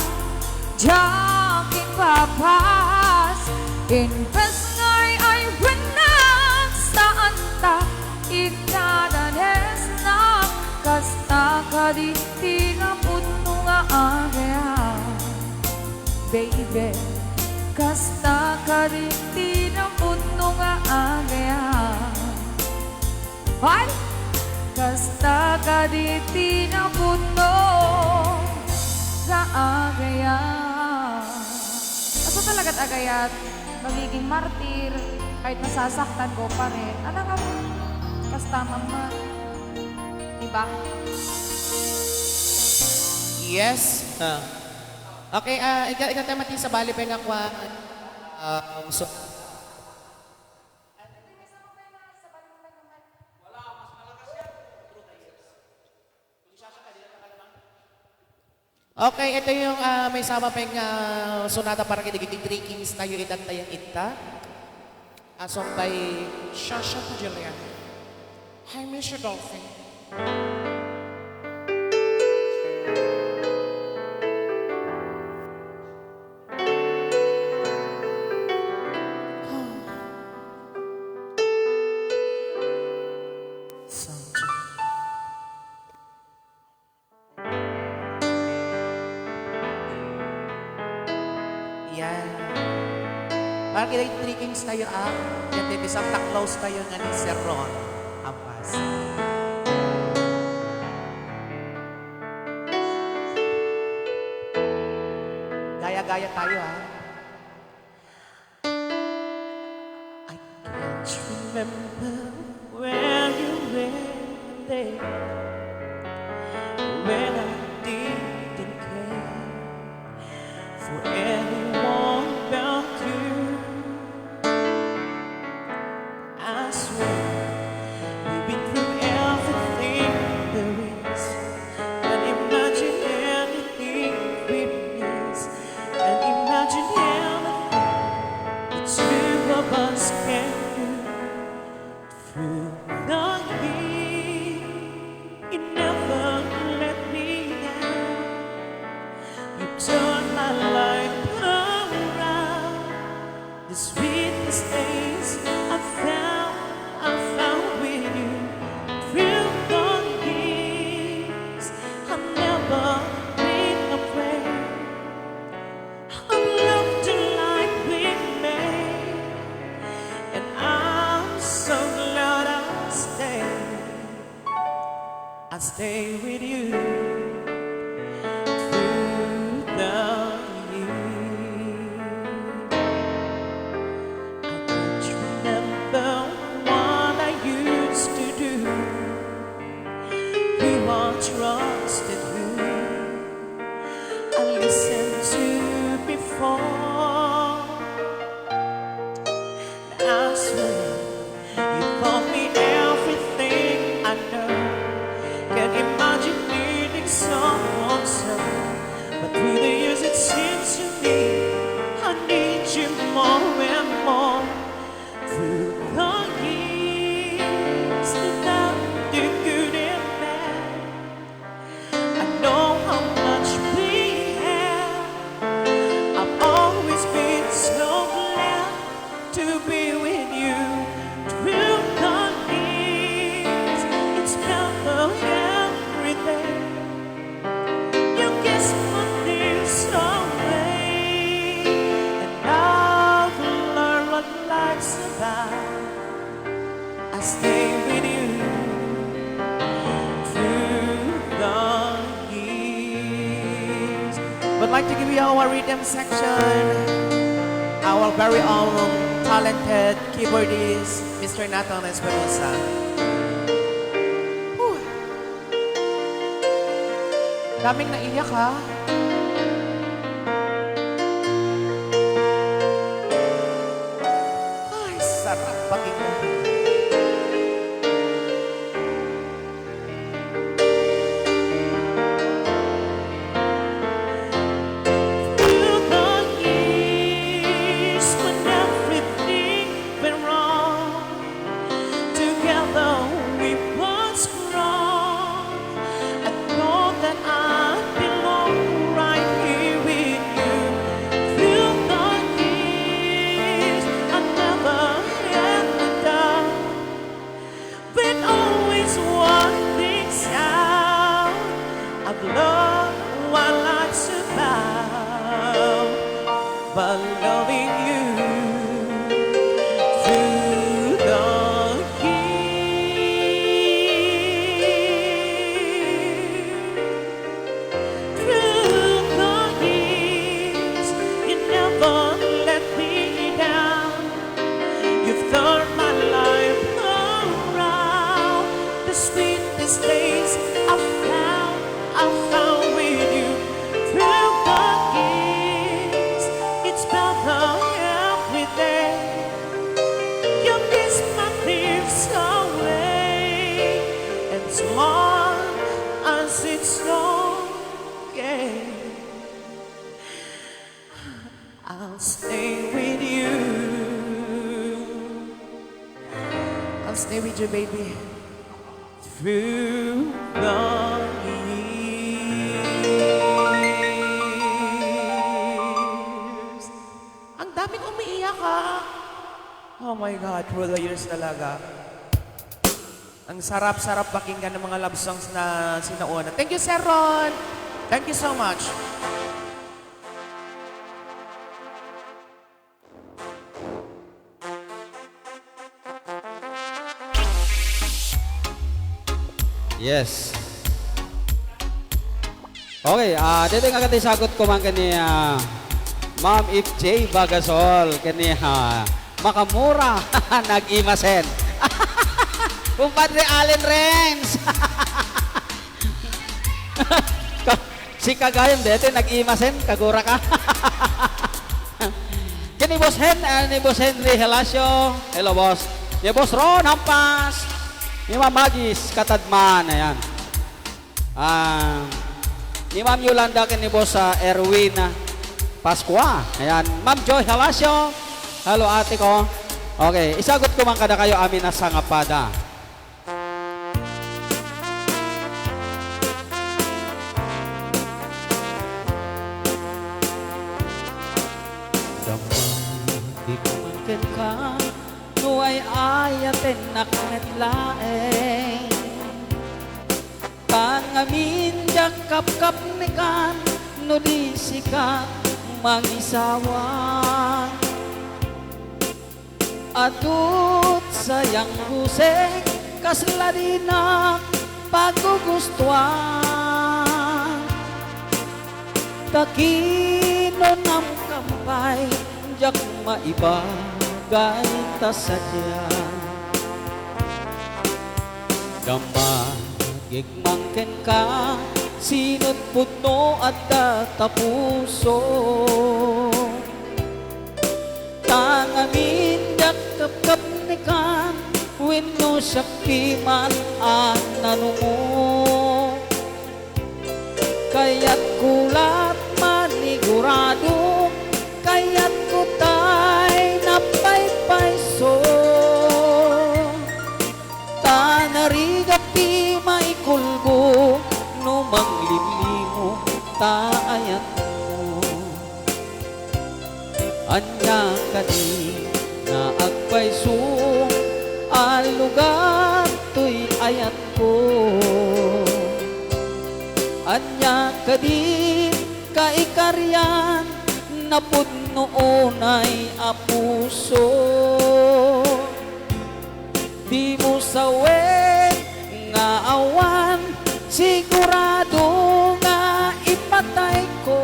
jakin papas. Invest ngay ay wenak sa anta indadanes na kasta ka di tinaput no nga agayan. Baby, kasta ka di tinaput no nga agayan. Ay! Kasta ka di tinaput no nga agayan. Aso talaga't agayat magiging martir kahit nasasaktan ko pa rin. Ano nga mo? Kasta mama. Diba? Yes. Okay, ikaw tayo mati sa bali pa nga kwa. So, okay, ito yung may sama pa yung sonata para kitigiging 3 Kings tayo itat tayang ita. A song by Shasha Julian. Hi, Mr. Dolphin. Yan. Parang kita yung 3 Kings tayo yan din, isang taklaws tayo nga ni Sir Ron Ampas. Gaya-gaya tayo I can't remember where you went there when I didn't care for anyone but you. I swear we've been through everything there is, and imagine anything we miss, and imagine anything the two of us can do through the years. You never let me down. You turned my life around. The sweetest days I found with you through the years. I've never been afraid. I've loved you like we made, and I'm so glad I stay with you through the trusted who I listened to before. I swear you taught me everything I know. Can't imagine needing someone so, but through the years it seems to me I need you more and more. Through the years, without the good and bad, I know how much we have. I've always been so glad to be with you. Through the years, it's better every day. You kiss my tears away, and I've learned what life's about. I stay with you through the years. Would like to give you our rhythm section. Our very own talented keyboardist, Mr. Nathan Espinosa. Whew. Daming naiyak ha. Ay, sarap pakinggan. Through the years when everything went wrong, together we were strong. I know that I belong right here with you. Through the years, I never had to doubt. We'd always work things out. I've learned what life's about by loving you through the years. Through the years, you never let me down. You've turned my life around. The sweetest days I found with you. Through the years, it's better every day. You kiss my tears away, and as long as it's okay, I'll stay with you. I'll stay with you, baby. Through the years. Ang daming umiiyak ha. Oh my God, through the years talaga. Ang sarap-sarap pakinggan ng mga love songs na sinauna. Thank you, Sir Ron. Thank you so much. Yes. Okay, dito nga kati sagot ko man kani Ma'am FJ Bagasol kani makamura nag-imasen. Kumpadre Allen Renz. Si Kagayam dito nag-imasen kagura ka. Kani Boss ni Boss Henry Helasio. Hello boss. Ni Boss Ron Hampas. Ni Ma'am Magis Katadman, ayan. Ni Ma'am Yolanda ni Boss Erwin Pascua. Ayan. Ma'am Joy Halasio. Hello ate ko. Okay, isagot ko man kada kayo amin na sangapada. Di ko man ka nuay ayaten naknet laeng pangamin jakap-kap nikan no di sikat mangisawan atut sayang huseng kasladinak pagugustuhan takino nam kampay jak maibagay ta sadya Dama Gigmangken ka, sinot putno at tatapuso. Tangamin yakap ni kan, wenno saktiman anano mo. Kaya't kulat manigurado, kaya't kutay napaypayso. Tanarigat ti maikulbo, numang limlimo taayat mo. Anya ka di na agpayso, al lugar to'y ayat ko. Anya ka di kaikaryan, na pudnoon ay apuso. Di mo sawe nga awan, sigurado nga ipatay ko.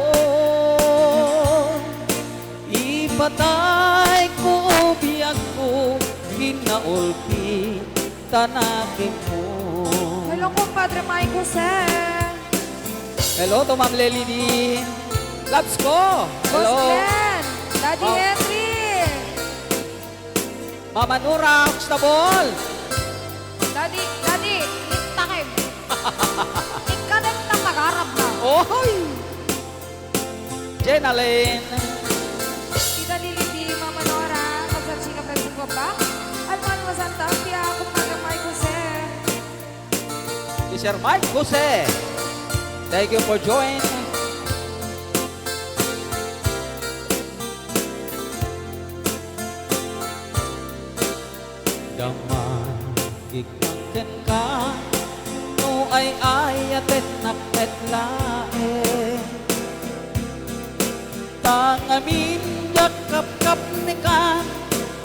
Ipatay ko biyag ko, kinaulpi tanakin mo. Hello, kumpadre Mike Jose. Hello to Ma'am Lely Labs ko. Boss Hello. Glenn. Daddy Oh. Henry. Mama Nura, Oxtabol. Daddy, takip. Ikadat na mag-arap na. Oy! Jenaline. Tita Lily D, Mama Nora, Magsansika President ko ba? Alman Masanta, Pia, kumpadre Mike Jose. Si Sir Mike Jose. Thank you for joining. Daman, gigmangken ka, no ay ayatet nakpet lae. Tangamin yakap-kap ni ka,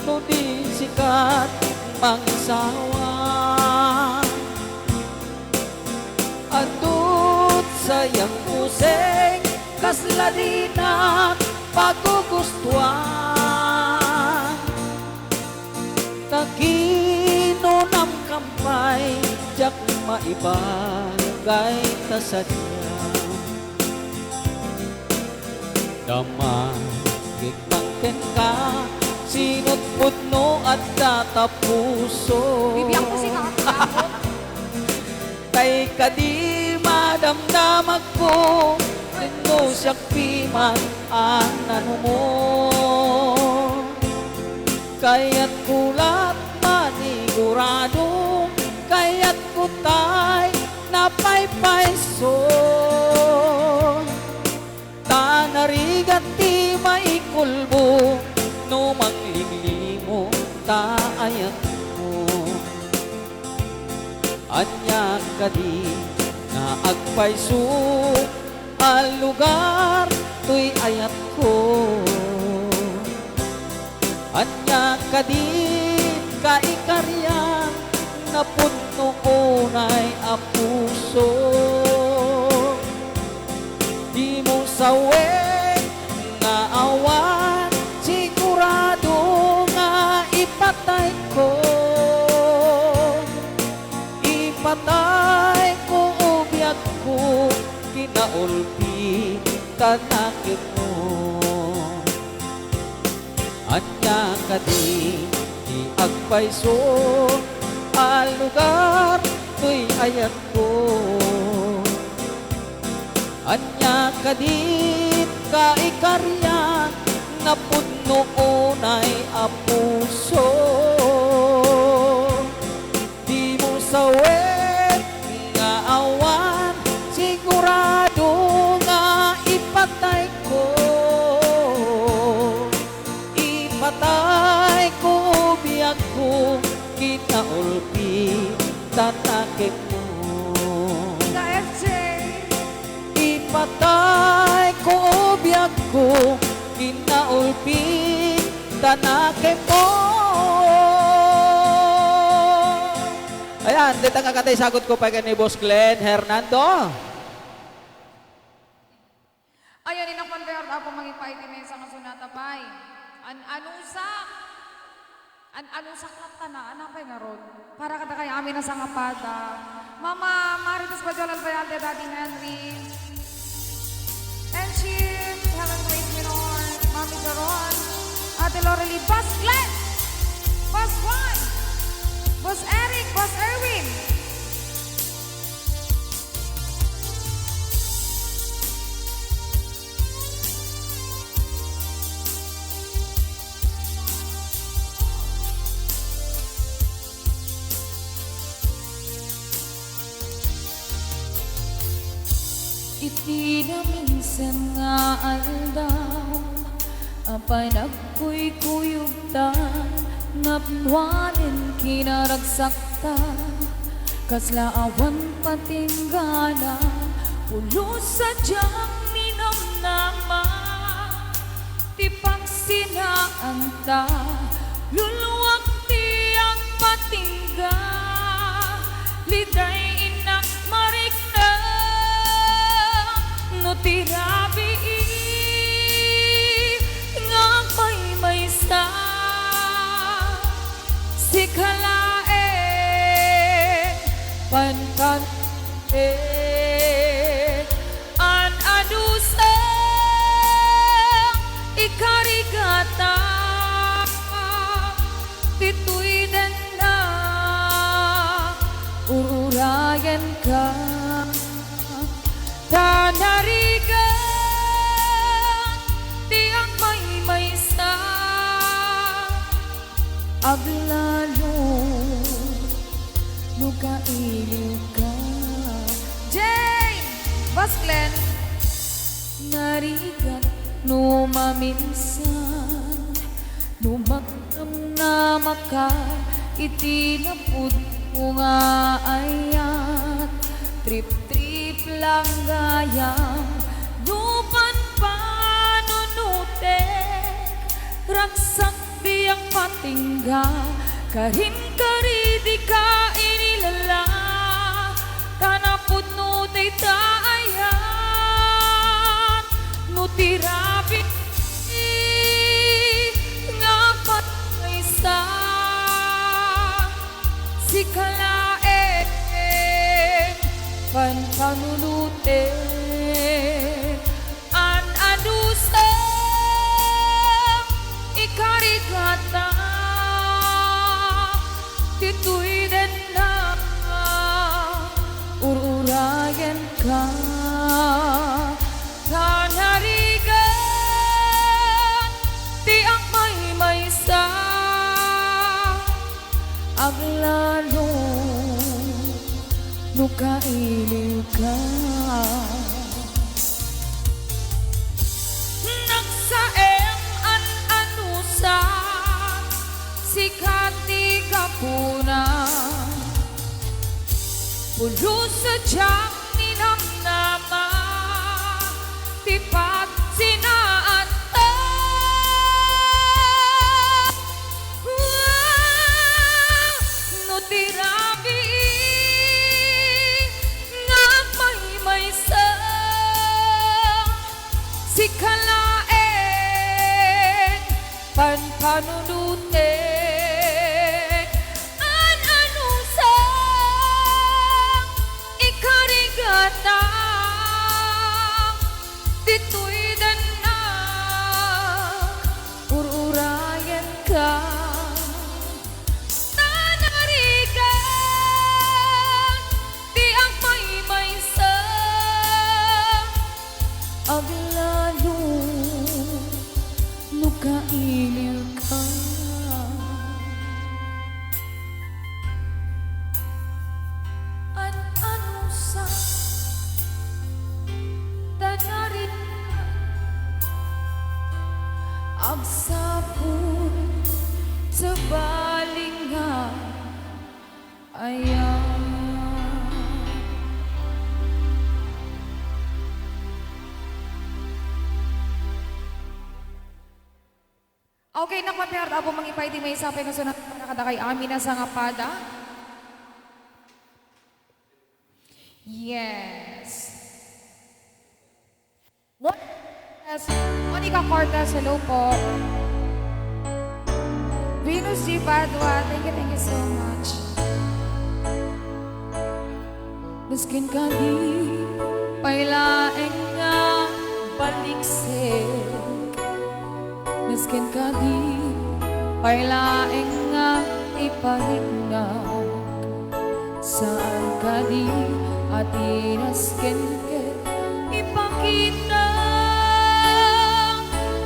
no di sikat mangsawa. Adut sayang pusing, kasladinak pagugustuhan. Takino ng kampay, jak maibagay ta sa diya. Dama, gigmangken ka, sinot pudno at tatapuso. Bibiyang ko si kakakapot. Kay kadi madamdamag ko, rinno siyak piman anano mo. Kaya't kulat manigurado, kaya't kutay napaypayso. Tanarigat ti maikulbo, no manglilimo taayat mo. Anya ka di na agpayso, al lugar to'y ayat ko. Anya ka di kaikaryan, na pudnoon ay apuso. Di mo sawe nga awan, sigurado nga ipatay ko. Ipatay ko ubiyag ko, kinaulpi tanakit mo. Anya ka di agpayso, al lugar to'y ayat ko. Anya ka di kaikaryan, na pudnoon ay apuso. Di mo sawet nga awan, sigurado nga ipatay ko. Ipatay ko biyag ko, kinaulpi tanakit mo. Tita FJ. Ipatay ko biyag ko, kinaulpi tanakit mo. Ayan, dito nga katay sagot ko pa kay ni Boss Glenn Hernando. Ayan, inakman kayo ako maging paitimesa nga sunata pay. Anusak. Anong saklat ka na? Anak pa nga ron? Para kada kay amin na sa ngapada. Mama, Marites Bajolan Bayalde, Daddy Henry. And Chief, Helen Grace Minor, Mami Jaron, Ate Lorely, Boss Glenn, Boss Juan, Boss Eric, Boss Erwin. Iti na minsan nga aldaw Apay nagkuy-kuyugtan Napwanin kinaragsakta Kasla awan patinggana Pulos sa diyang minamnama Ti pagsinaanta Luluwag ti ang patingga Liday inak marikna No tirabi nga may sa si kalae pankan an adusa ikarigata pituy den na ururayan ka Tanarigan tiang may sa aglalo nukailiw ka Jane, Boss Glenn, narigat numaminsan numakam na maka itinapud mo nga ayat trip-trip lang gayam Dupan panunutek Raksak di ang patingga Karim-kari di ka inilala Kanapod no day taayat Nutirabi nga patay sa si kalae panulute an adusa ikarigata tituy den na ururayan ka tanarigan ti ang may sa aglalo nukailiw ka Nagsaem an anusa sikat di kapuna Pulos sa diyang ninamnama tipat sinaanta Nutirabi si kalaeng panpanunutek an anusang ikarigata tituy dan na ururayan ka tanarigan di ang may sa aglalo nukailiw ka an-ano sa tanarin agsapon sa balinga ayan Okay, nakmapiard ako mangipay di may sapay nga sunat para kada kay amin na sa ngapada. Yes. Monica Cortez, hello po. Venus G. Padua, thank you so much. Miskin ka di pailaeng nga baliksik, miskin ka di pailaeng nga ipahinag, saan ka di atinaskin ke ipakita,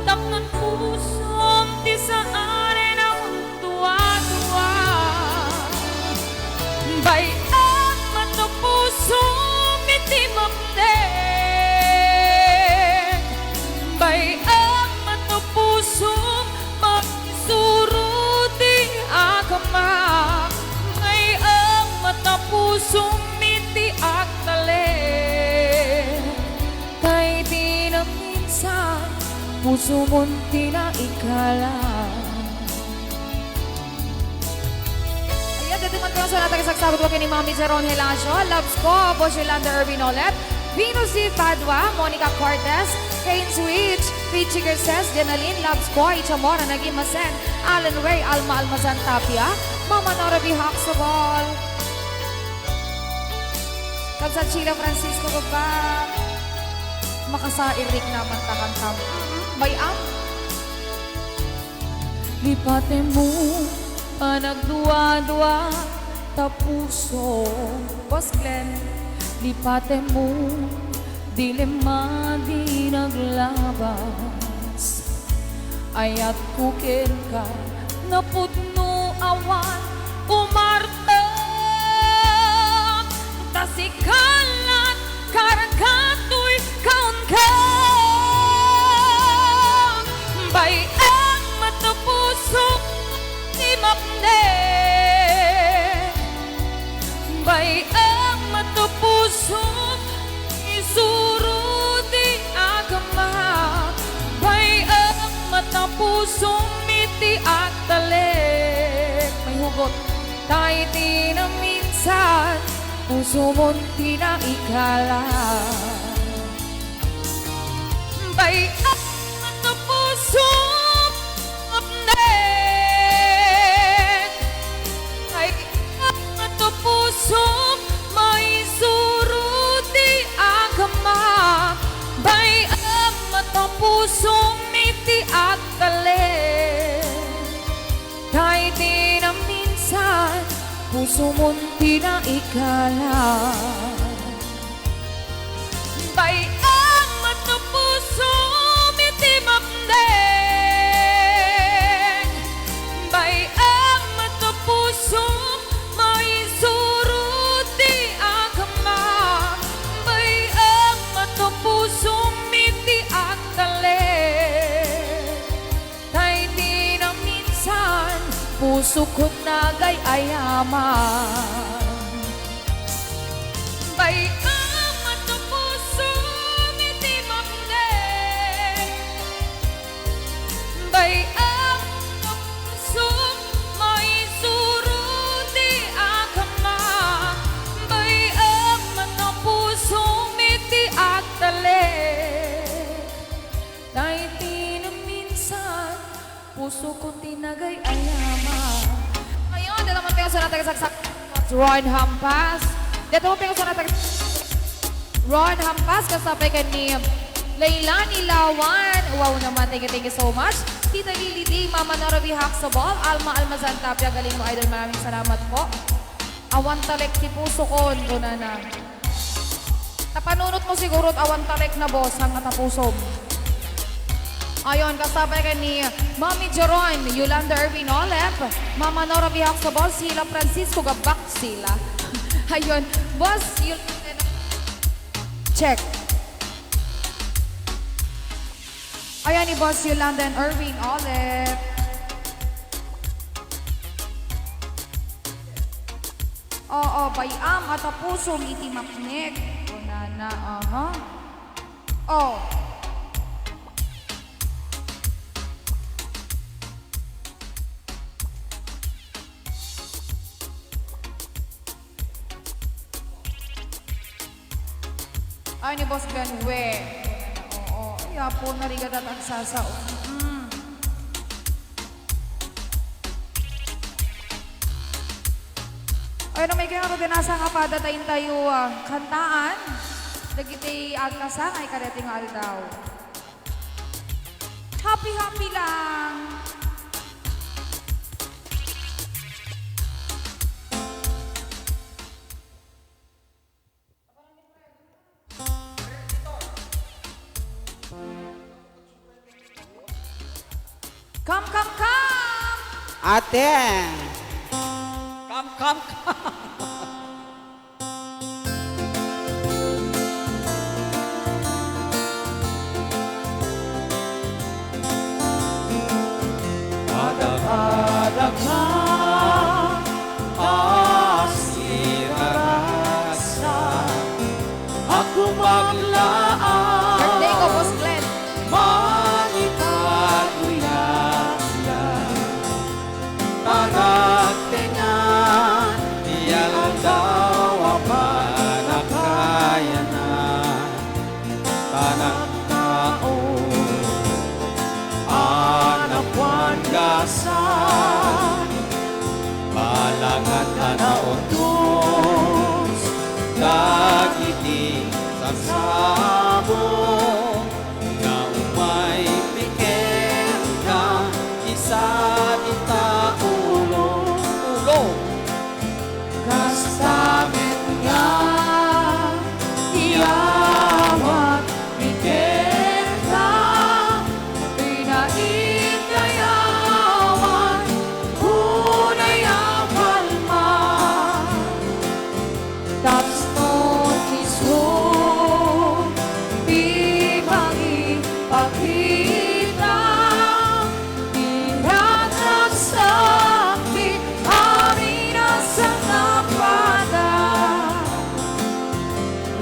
taknan pusom di saan akong tuwa-tuwa, bay ang mata pusom iti maptek, bay ang mata pusom magsurudi akama, bay ang mata pusom iti aktale, kay di na minsan puso mo'n tinaikala. Ayan, dito man po sa natin sagsabot ko ni Mami Jeron Helasio, Loves ko, Boss Yolanda Irvin Olet, Venus C. Padua, Monica Cortez, Kane Switch, Peachy Garces, Jenaline, Loves ko, Ichamora, Naging Masen, Alan Ray, Alma Almazan Tapia, Mama Nora B. Huxtable, Kabsat Sheila Francisco Gabak, Makasairik naman takang bayam. Lipate mo panagduwa-duwa tapuso, Boss Glenn, lipate mo dilema di naglabas, ayat kukin ka napudno awan umarta, tasikalat karagatoy kaon ka, bay ang matapuso di mapnek, bay ang matapuso isurudi agama, bay ang matapuso miti agdalek, may hugot tayo di na minsan puso mo'n tinaikala, bay ang matapuso mapnek, bay ang matapuso may surudi agama, bay ang matapuso miti agdalek, kay di na minsan puso mo'n tinaikala, bay ang matapuso miti mapnek, bay ang matapuso may surudi agama, bay ang matapuso miti agdalek, kay di na minsan puso ko nagay ayaman, bay ang matapuso miti mapnek, bay ang matapuso may surudi agama, bay ang matapuso miti agdalek, dahil di na minsan puso ko tinagay ayaman. Ngayon, dito naman tayo sa natagsak Ron Hampas. Dito naman tayo sa natagsak Ron Hampas, kasapay ka ni Leilani Lawan. Wow naman, thank you so much. Tita Lily D, Mama Nora B. Huxtable, Alma Almazan Tapia, galing mo idol, maraming salamat po. Awan talek ti puso ko, na na. Tapanunot mo siguro at awan talek na boss, ang natapusom. Ayon, kasabay ka ni Mami Jeron, Yolanda Irvin Olep, Mama Nora B. Huxtable, Sila Francisco Gabak sila. Ayon, boss, check. Ayan ni Boss Yolanda and Irvin Olep. Oo, bayam at puso iti mapnek. Unana, aha. Oh. Ay ni Boss Glenn, we. Oo, yapo na rin at ang sasao. Kaya na may kaya ko dinasa nga padatayin tayo kantaan. Dagiti agkasa ay kadating aldaw. Happy lang. Come, come, come! Ate! Come, come, come! Adagha asirarasa ako maglaan Birthday ko, Boss Glenn. manipaguyaya tanagtengan iyalang daw ang panakayanan tanang tao anak wanggasan balangan tanaon tus dagiti sasamo nga umay piken ka isa kita ulo kastamin nga iyawat piken ka pinaitayawan unay ang palma that's not his home di makipagkita hirap at sakit amin ang sangapada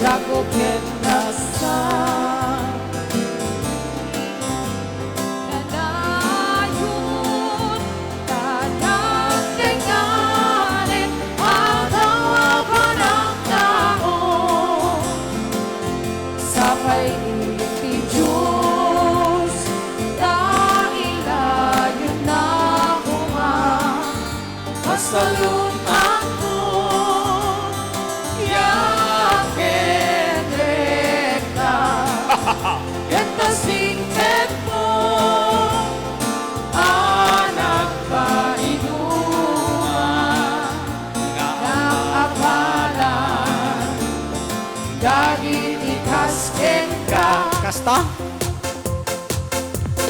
ragokin nasa nanayon tanagtinganin atawa ng tao sa paiti Diyos dahil ayon na kuma masalun ako yakin rekta ito singket mo anak painuman ng apalan dagit ikasken ka kasta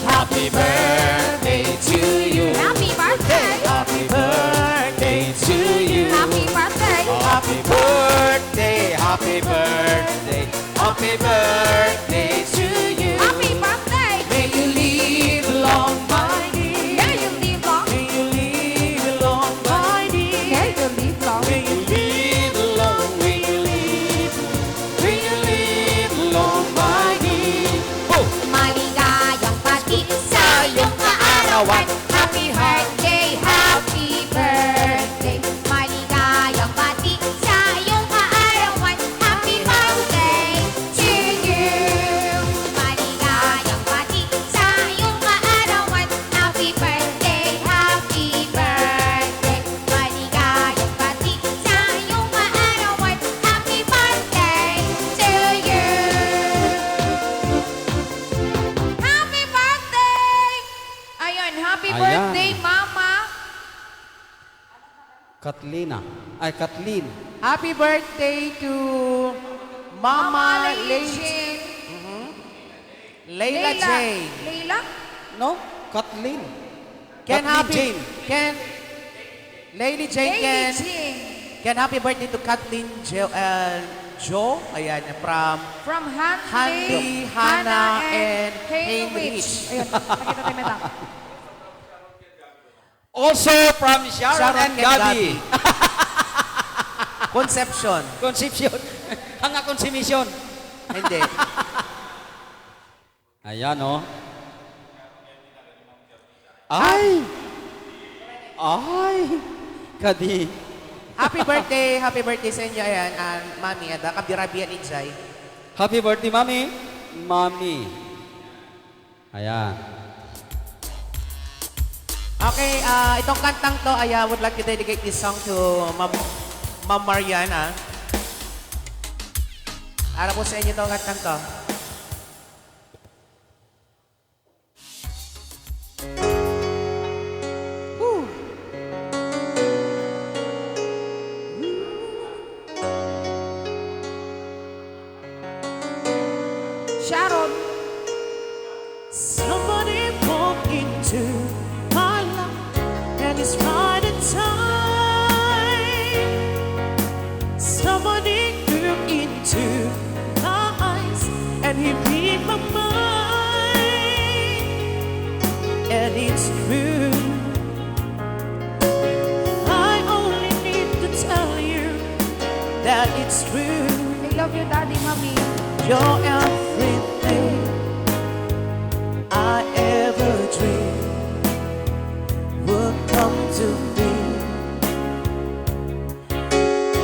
happy birthday to you Happy birthday! happy birthday to you Happy birthday! happy birthday happy birthday happy birthday to you Happy birthday! may you live long my dear May you live long. may you live long my dear May you live long. may you live long may you live long my dear oh Maligayang pati sa iyong kaarawan. Happy birthday, happy birthday. Maligayang pati sa iyong kaarawan. Happy birthday to you. Maligayang pati sa iyong kaarawan. Happy birthday, happy birthday. Maligayang pati sa iyong kaarawan. Happy birthday to you. Happy birthday! Ayun, happy Ayan. birthday, Mama! Katlina. Ay, Kathleen. Happy birthday to Mama Leila Layla Jane. Leila? No? Kathleen. Can Kathleen happy Jane. Can Lady Jane Lady can Jane. can happy birthday to Kathleen Joe. Ayan, From Hanley, Hanley, Hannah, and Heinrich. Ayun, nakita tayo meta. Also from Sharon, Sharon and and Gabi. Conception. Conception. Ang konsumisyon. Hindi. Ayan, oh. Ay! Ay! Kadi. Happy birthday sa inyo. Ayan, Mami, ada kabirabian ni Jai. Happy birthday, Mami. Mami. Ayan. Okay, itong kantang to, I would like to dedicate this song to Ma'am Mariana. Para po sa inyo itong kantang to. Sharon. Somebody walk into my life and it's right at time. Somebody look into my eyes and he read my mind. And it's true. I only need to tell you that it's true. I love you, Daddy, Mommy. You're everything I ever dreamed would come to be.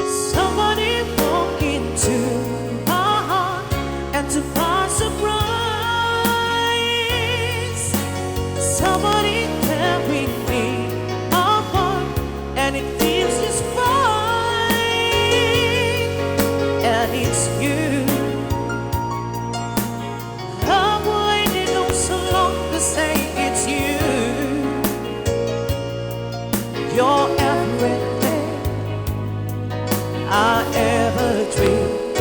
Somebody walk into my heart and to my surprise, somebody tearing me apart and it feels just fine. And it's you. I've waited oh so long to say it's you. You're everything I ever dreamed.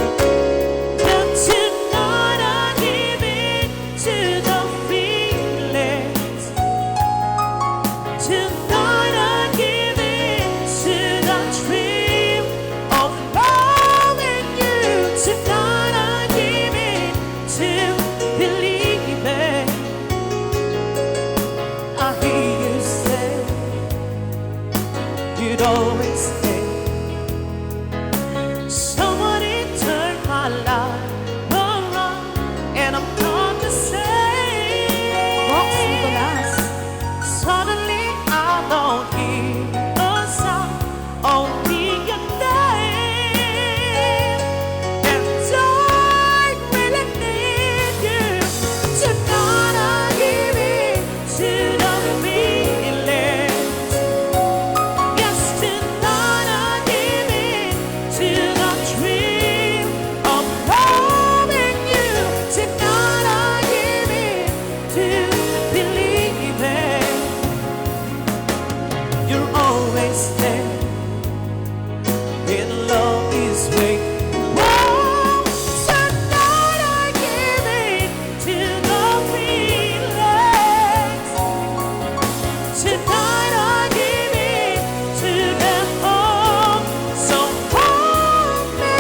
And tonight I give in to the feelings. Tonight I give in to the dream of loving you. Tonight I give in to believing. I hear you say you'd always stay. Somebody turn my life around and I'm not the same. Box Nicolas. Suddenly I don't hear a sound, only your name. And I really need you. Tonight I give in to the feelings. Yes, tonight I give in to the dream of loving you. Tonight I give in to believing. You're always there. In love is way. Whoa, tonight I give in to the feelings. Tonight I give in to them all. So hold me.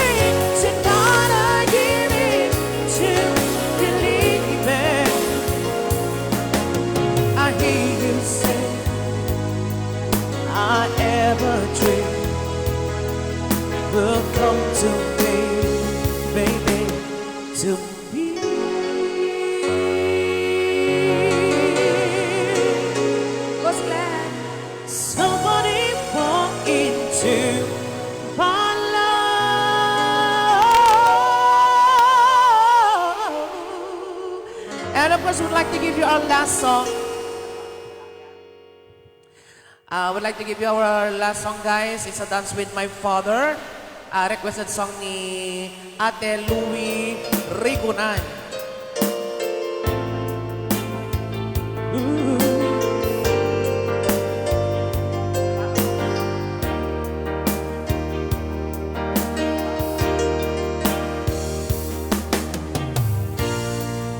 Tonight I give in to believing. I hear you say I ever dreamed will come to me, baby, to me. Boss Glenn. Somebody walk into my life. And of course, we'd like to give you our last song. We'd like to give you our last song, guys. It's a Dance with My Father. Requested song ni Ate Louie Rigunan.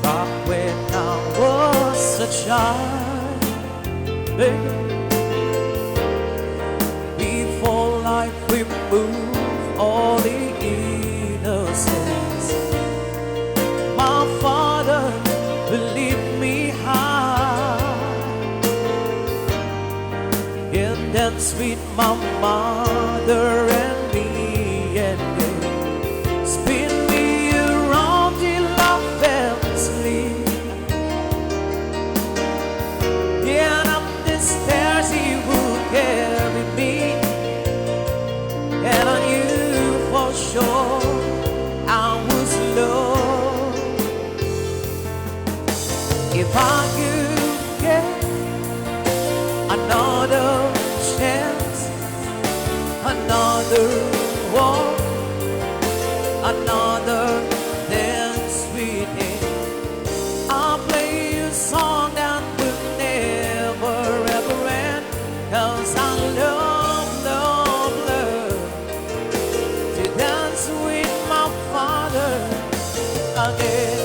Back when I was a child, baby, before life removed all the innocence, my father believed me high, and danced with my mother and me, and they spin me around till I fell asleep. And up the stairs he would carry me, and I knew for sure I was loved. If I could get another chance, another again.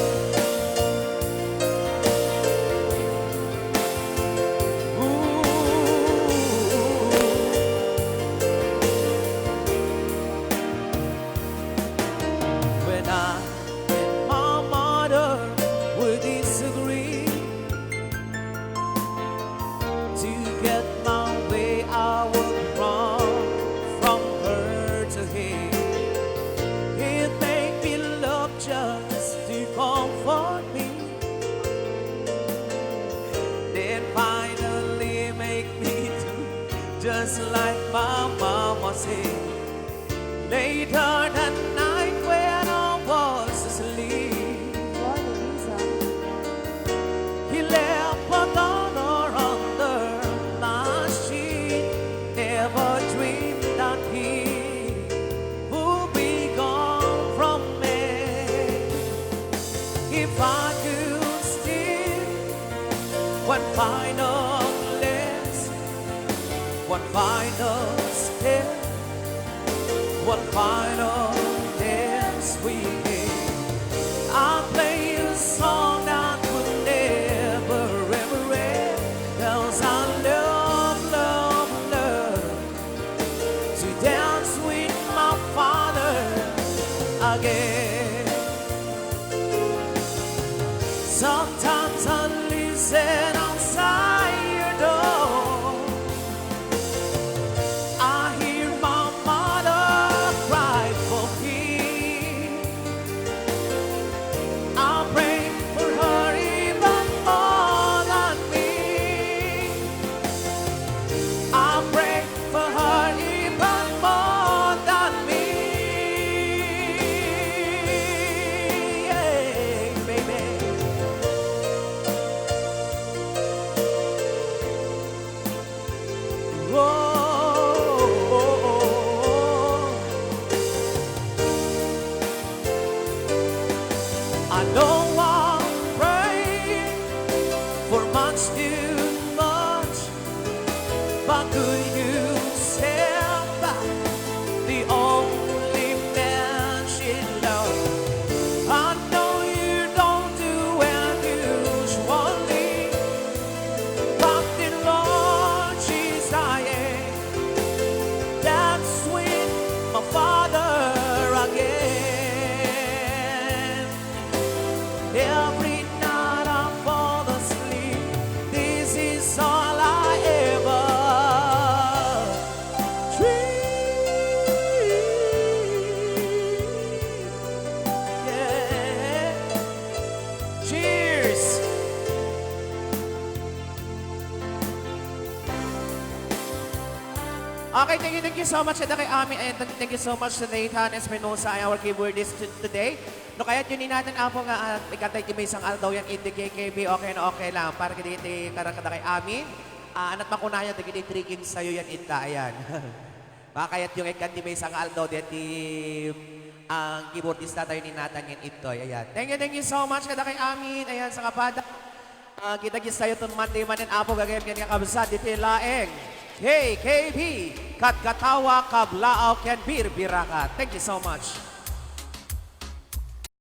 When I and my mother would disagree, to get my way I would run from her to him. He'd make me love just to comfort me, then finally make me do just like my mama said. Later that night when I was asleep, he left a dollar under my sheet. Never dreamed that he would be gone from me. If I could steal one final glance, one final step, one final dance we had, I'll play a song that would never ever end. 'Cause I love, love, love to dance with my father again. Sometimes I listen outside your door, I hear my mother cry for peace. I pray for her even more than me. I pray for her even more than me. Yeah, baby. I know I'm praying for much too much, but could you stand by the only man she loves? I know you don't do unusually, but in Lord she's dying. That's sweet, my father again. Every night I fall asleep, this is all I ever dream. Yeah. Cheers. Okay, thank you so much sa kay Ami and thank you so much sa Nathan Espinosa, our keyboardist today. No kaya yun natin apo nga ikatay ti may isang aldaw yan iti KKB okay na okay lang para kiti karakada kay Ami. Anat makunaya ti kiti tricking sa'yo yan ita ayan. Makayat yung ikanti may isang aldaw di ang keyboardista tayo ni Nathan yan ito. Ayan. Thank you so much kada kay Ami. Ayan sa kapada. Kita-gis tayo itong Monday man and apo gagayam yan nga kabsat iti laeng. Hey, KB, kat katawa kablaaw ken bir biraka. Thank you so much.